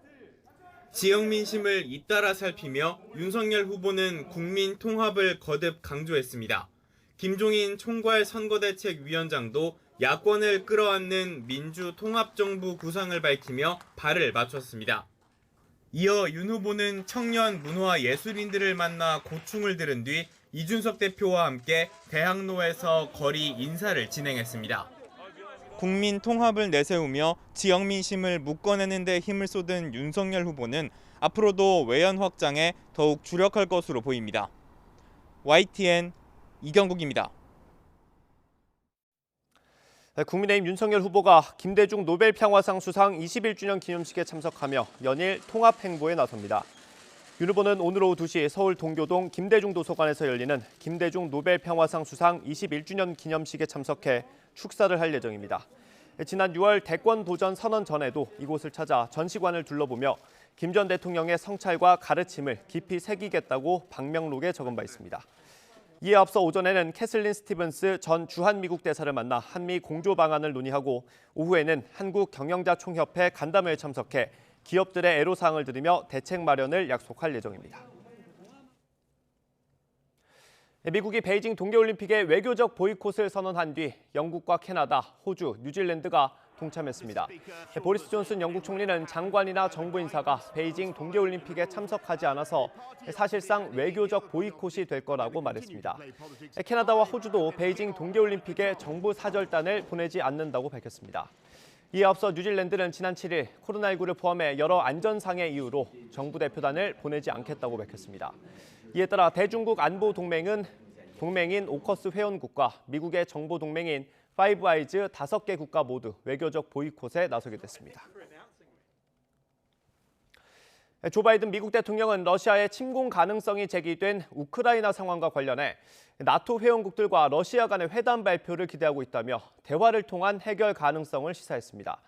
지역 민심을 잇따라 살피며 윤석열 후보는 국민 통합을 거듭 강조했습니다. 김종인 총괄 선거대책위원장도 야권을 끌어안는 민주통합정부 구상을 밝히며 발을 맞췄습니다. 이어 윤 후보는 청년 문화예술인들을 만나 고충을 들은 뒤 이준석 대표와 함께 대학로에서 거리 인사를 진행했습니다. 국민 통합을 내세우며 지역 민심을 묶어내는 데 힘을 쏟은 윤석열 후보는 앞으로도 외연 확장에 더욱 주력할 것으로 보입니다. YTN 이경국입니다. 국민의힘 윤석열 후보가 김대중 노벨 평화상 수상 21주년 기념식에 참석하며 연일 통합 행보에 나섭니다. 윤 후보는 오늘 오후 2시 서울 동교동 김대중 도서관에서 열리는 김대중 노벨 평화상 수상 21주년 기념식에 참석해 축사를 할 예정입니다. 지난 6월 대권 도전 선언 전에도 이곳을 찾아 전시관을 둘러보며 김 전 대통령의 성찰과 가르침을 깊이 새기겠다고 방명록에 적은 바 있습니다. 이에 앞서 오전에는 캐슬린 스티븐스 전 주한미국 대사를 만나 한미 공조 방안을 논의하고 오후에는 한국경영자총협회 간담회에 참석해 기업들의 애로사항을 들으며 대책 마련을 약속할 예정입니다. 미국이 베이징 동계올림픽에 외교적 보이콧을 선언한 뒤 영국과 캐나다, 호주, 뉴질랜드가 동참했습니다. 보리스 존슨 영국 총리는 장관이나 정부 인사가 베이징 동계올림픽에 참석하지 않아서 사실상 외교적 보이콧이 될 거라고 말했습니다. 캐나다와 호주도 베이징 동계올림픽에 정부 사절단을 보내지 않는다고 밝혔습니다. 이에 앞서 뉴질랜드는 지난 7일 코로나19를 포함해 여러 안전상의 이유로 정부 대표단을 보내지 않겠다고 밝혔습니다. 이에 따라 대중국 안보 동맹인 오커스 회원국과 미국의 정보 동맹인 파이브 아이즈 5개 국가 모두 외교적 보이콧에 나서게 됐습니다. 조 바이든 미국 대통령은 러시아의 침공 가능성이 제기된 우크라이나 상황과 관련해 나토 회원국들과 러시아 간의 회담 발표를 기대하고 있다며 대화를 통한 해결 가능성을 시사했습니다.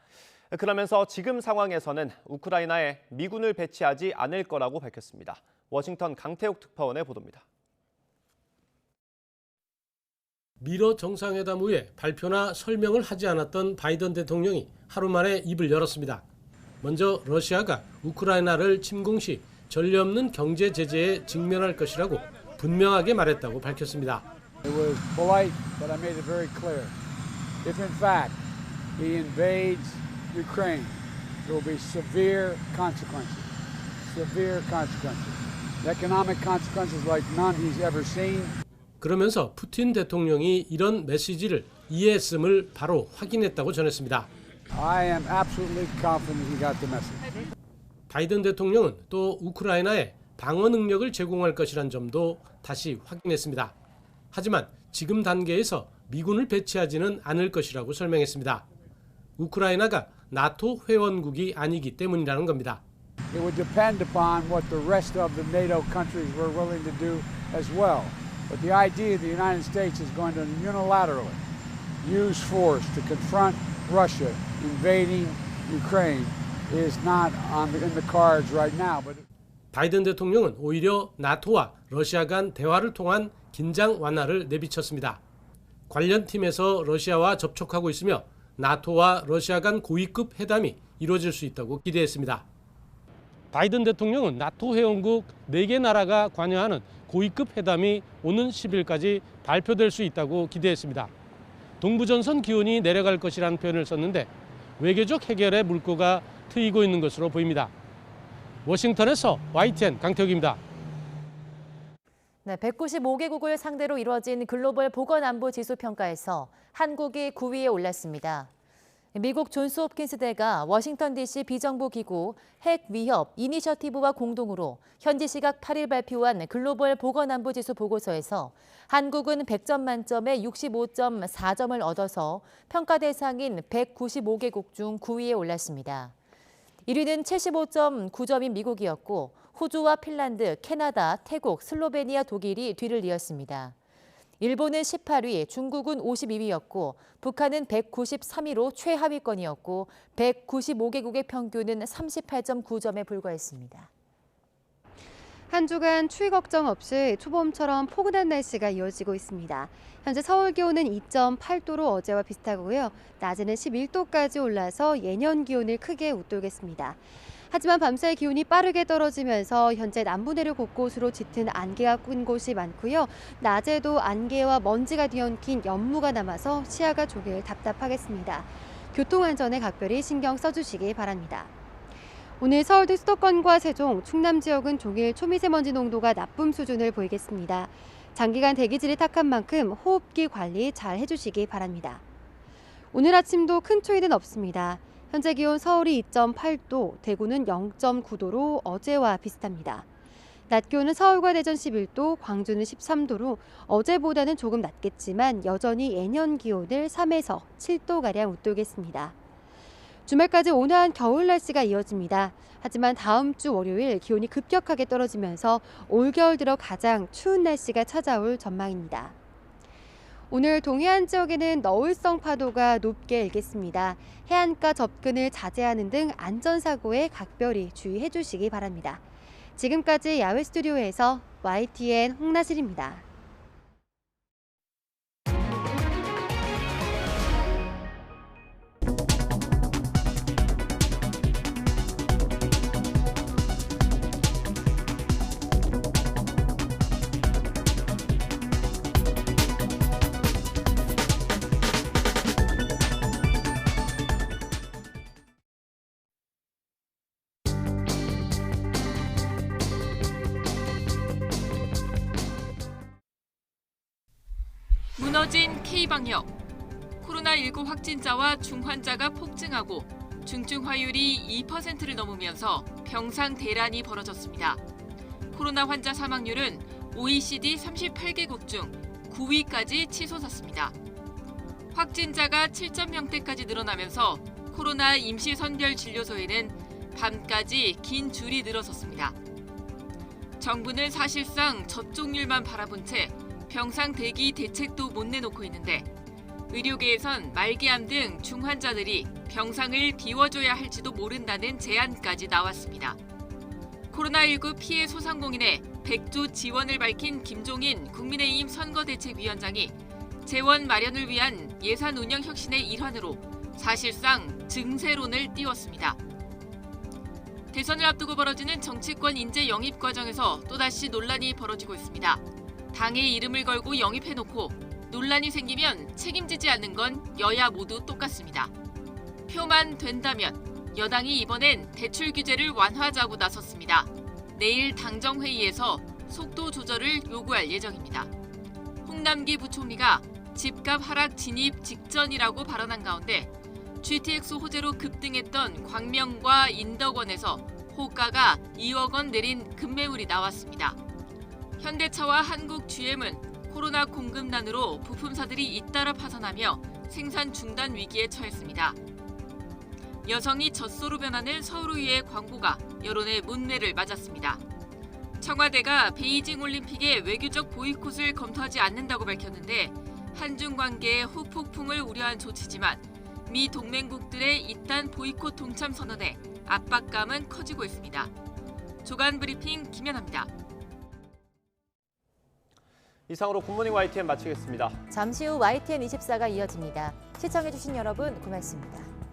그러면서 지금 상황에서는 우크라이나에 미군을 배치하지 않을 거라고 밝혔습니다. 워싱턴 강태욱 특파원의 보도입니다. 미러 정상회담 후에 발표나 설명을 하지 않았던 바이든 대통령이 하루 만에 입을 열었습니다. 먼저 러시아가 우크라이나를 침공 시 전례 없는 경제 제재에 직면할 것이라고 분명하게 말했다고 밝혔습니다. It was polite, but I made it very clear. If in fact he invades Ukraine, there will be severe consequences. Severe consequences. Economic consequences like none he's ever seen. 그러면서 푸틴 대통령이 이런 메시지를 이해했음을 바로 확인했다고 전했습니다. I am absolutely confident he got the message. 바이든 대통령은 또 우크라이나에 방어 능력을 제공할 것이란 점도 다시 확인했습니다. 하지만 지금 단계에서 미군을 배치하지는 않을 것이라고 설명했습니다. 우크라이나가 나토 회원국이 아니기 때문이라는 겁니다. It would depend upon what the rest of the NATO countries were willing to do as well. But the idea the United States is going to unilaterally use force to confront Russia invading Ukraine is not in the cards right now. But 바이든 대통령은 오히려 나토와 러시아 간 대화를 통한 긴장 완화를 내비쳤습니다. 관련 팀에서 러시아와 접촉하고 있으며 나토와 러시아 간 고위급 회담이 이루어질 수 있다고 기대했습니다. 바이든 대통령은 나토 회원국 4개 나라가 관여하는 고위급 회담이 오는 10일까지 발표될 수 있다고 기대했습니다. 동부전선 기온이 내려갈 것이라는 표현을 썼는데 외교적 해결의 물꼬가 트이고 있는 것으로 보입니다. 워싱턴에서 YTN 강태욱입니다. 네, 195개국을 상대로 이뤄진 글로벌 보건안보지수 평가에서 한국이 9위에 올랐습니다. 미국 존스 홉킨스대가 워싱턴 DC 비정부 기구 핵위협 이니셔티브와 공동으로 현지 시각 8일 발표한 글로벌 보건안보지수 보고서에서 한국은 100점 만점에 65.4점을 얻어서 평가 대상인 195개국 중 9위에 올랐습니다. 1위는 75.9점인 미국이었고 호주와 핀란드, 캐나다, 태국, 슬로베니아, 독일이 뒤를 이었습니다. 일본은 18위, 중국은 52위였고 북한은 193위로 최하위권이었고 195개국의 평균은 38.9점에 불과했습니다. 한 주간 추위 걱정 없이 초봄처럼 포근한 날씨가 이어지고 있습니다. 현재 서울 기온은 2.8도로 어제와 비슷하고요. 낮에는 11도까지 올라서 예년 기온을 크게 웃돌겠습니다. 하지만 밤사이 기온이 빠르게 떨어지면서 현재 남부 내륙 곳곳으로 짙은 안개가 낀 곳이 많고요. 낮에도 안개와 먼지가 뒤엉킨 연무가 남아서 시야가 조길 답답하겠습니다. 교통안전에 각별히 신경 써주시기 바랍니다. 오늘 서울 등 수도권과 세종, 충남 지역은 종일 초미세먼지 농도가 나쁨 수준을 보이겠습니다. 장기간 대기질이 탁한 만큼 호흡기 관리 잘 해주시기 바랍니다. 오늘 아침도 큰 추위는 없습니다. 현재 기온 서울이 2.8도, 대구는 0.9도로 어제와 비슷합니다. 낮 기온은 서울과 대전 11도, 광주는 13도로 어제보다는 조금 낮겠지만 여전히 예년 기온을 3에서 7도가량 웃돌겠습니다. 주말까지 온화한 겨울 날씨가 이어집니다. 하지만 다음 주 월요일 기온이 급격하게 떨어지면서 올겨울 들어 가장 추운 날씨가 찾아올 전망입니다. 오늘 동해안 지역에는 너울성 파도가 높게 일겠습니다. 해안가 접근을 자제하는 등 안전사고에 각별히 주의해 주시기 바랍니다. 지금까지 야외 스튜디오에서 YTN 홍나슬입니다. 무너진 K방역. 코로나19 확진자와 중환자가 폭증하고 중증 화율이 2%를 넘으면서 병상 대란이 벌어졌습니다. 코로나 환자 사망률은 OECD 38개국 중 9위까지 치솟았습니다. 확진자가 7,000명대까지 늘어나면서 코로나 임시선별진료소에는 밤까지 긴 줄이 늘어섰습니다. 정부는 사실상 접종률만 바라본 채 병상 대기 대책도 못 내놓고 있는데 의료계에선 말기암 등 중환자들이 병상을 비워줘야 할지도 모른다는 제안까지 나왔습니다. 코로나19 피해 소상공인의 100조 지원을 밝힌 김종인 국민의힘 선거대책위원장이 재원 마련을 위한 예산 운영 혁신의 일환으로 사실상 증세론을 띄웠습니다. 대선을 앞두고 벌어지는 정치권 인재 영입 과정에서 또다시 논란이 벌어지고 있습니다. 당의 이름을 걸고 영입해놓고 논란이 생기면 책임지지 않는 건 여야 모두 똑같습니다. 표만 된다면 여당이 이번엔 대출 규제를 완화하자고 나섰습니다. 내일 당정회의에서 속도 조절을 요구할 예정입니다. 홍남기 부총리가 집값 하락 진입 직전이라고 발언한 가운데 GTX 호재로 급등했던 광명과 인덕원에서 호가가 2억 원 내린 급매물이 나왔습니다. 현대차와 한국 GM은 코로나 공급난으로 부품사들이 잇따라 파산하며 생산 중단 위기에 처했습니다. 여성이 젖소로 변하는 서울의회 광고가 여론의 문매를 맞았습니다. 청와대가 베이징 올림픽의 외교적 보이콧을 검토하지 않는다고 밝혔는데 한중 관계의 후폭풍을 우려한 조치지만 미 동맹국들의 잇단 보이콧 동참 선언에 압박감은 커지고 있습니다. 조간 브리핑 김연아입니다. 이상으로 굿모닝 YTN 마치겠습니다. 잠시 후 YTN 24가 이어집니다. 시청해주신 여러분 고맙습니다.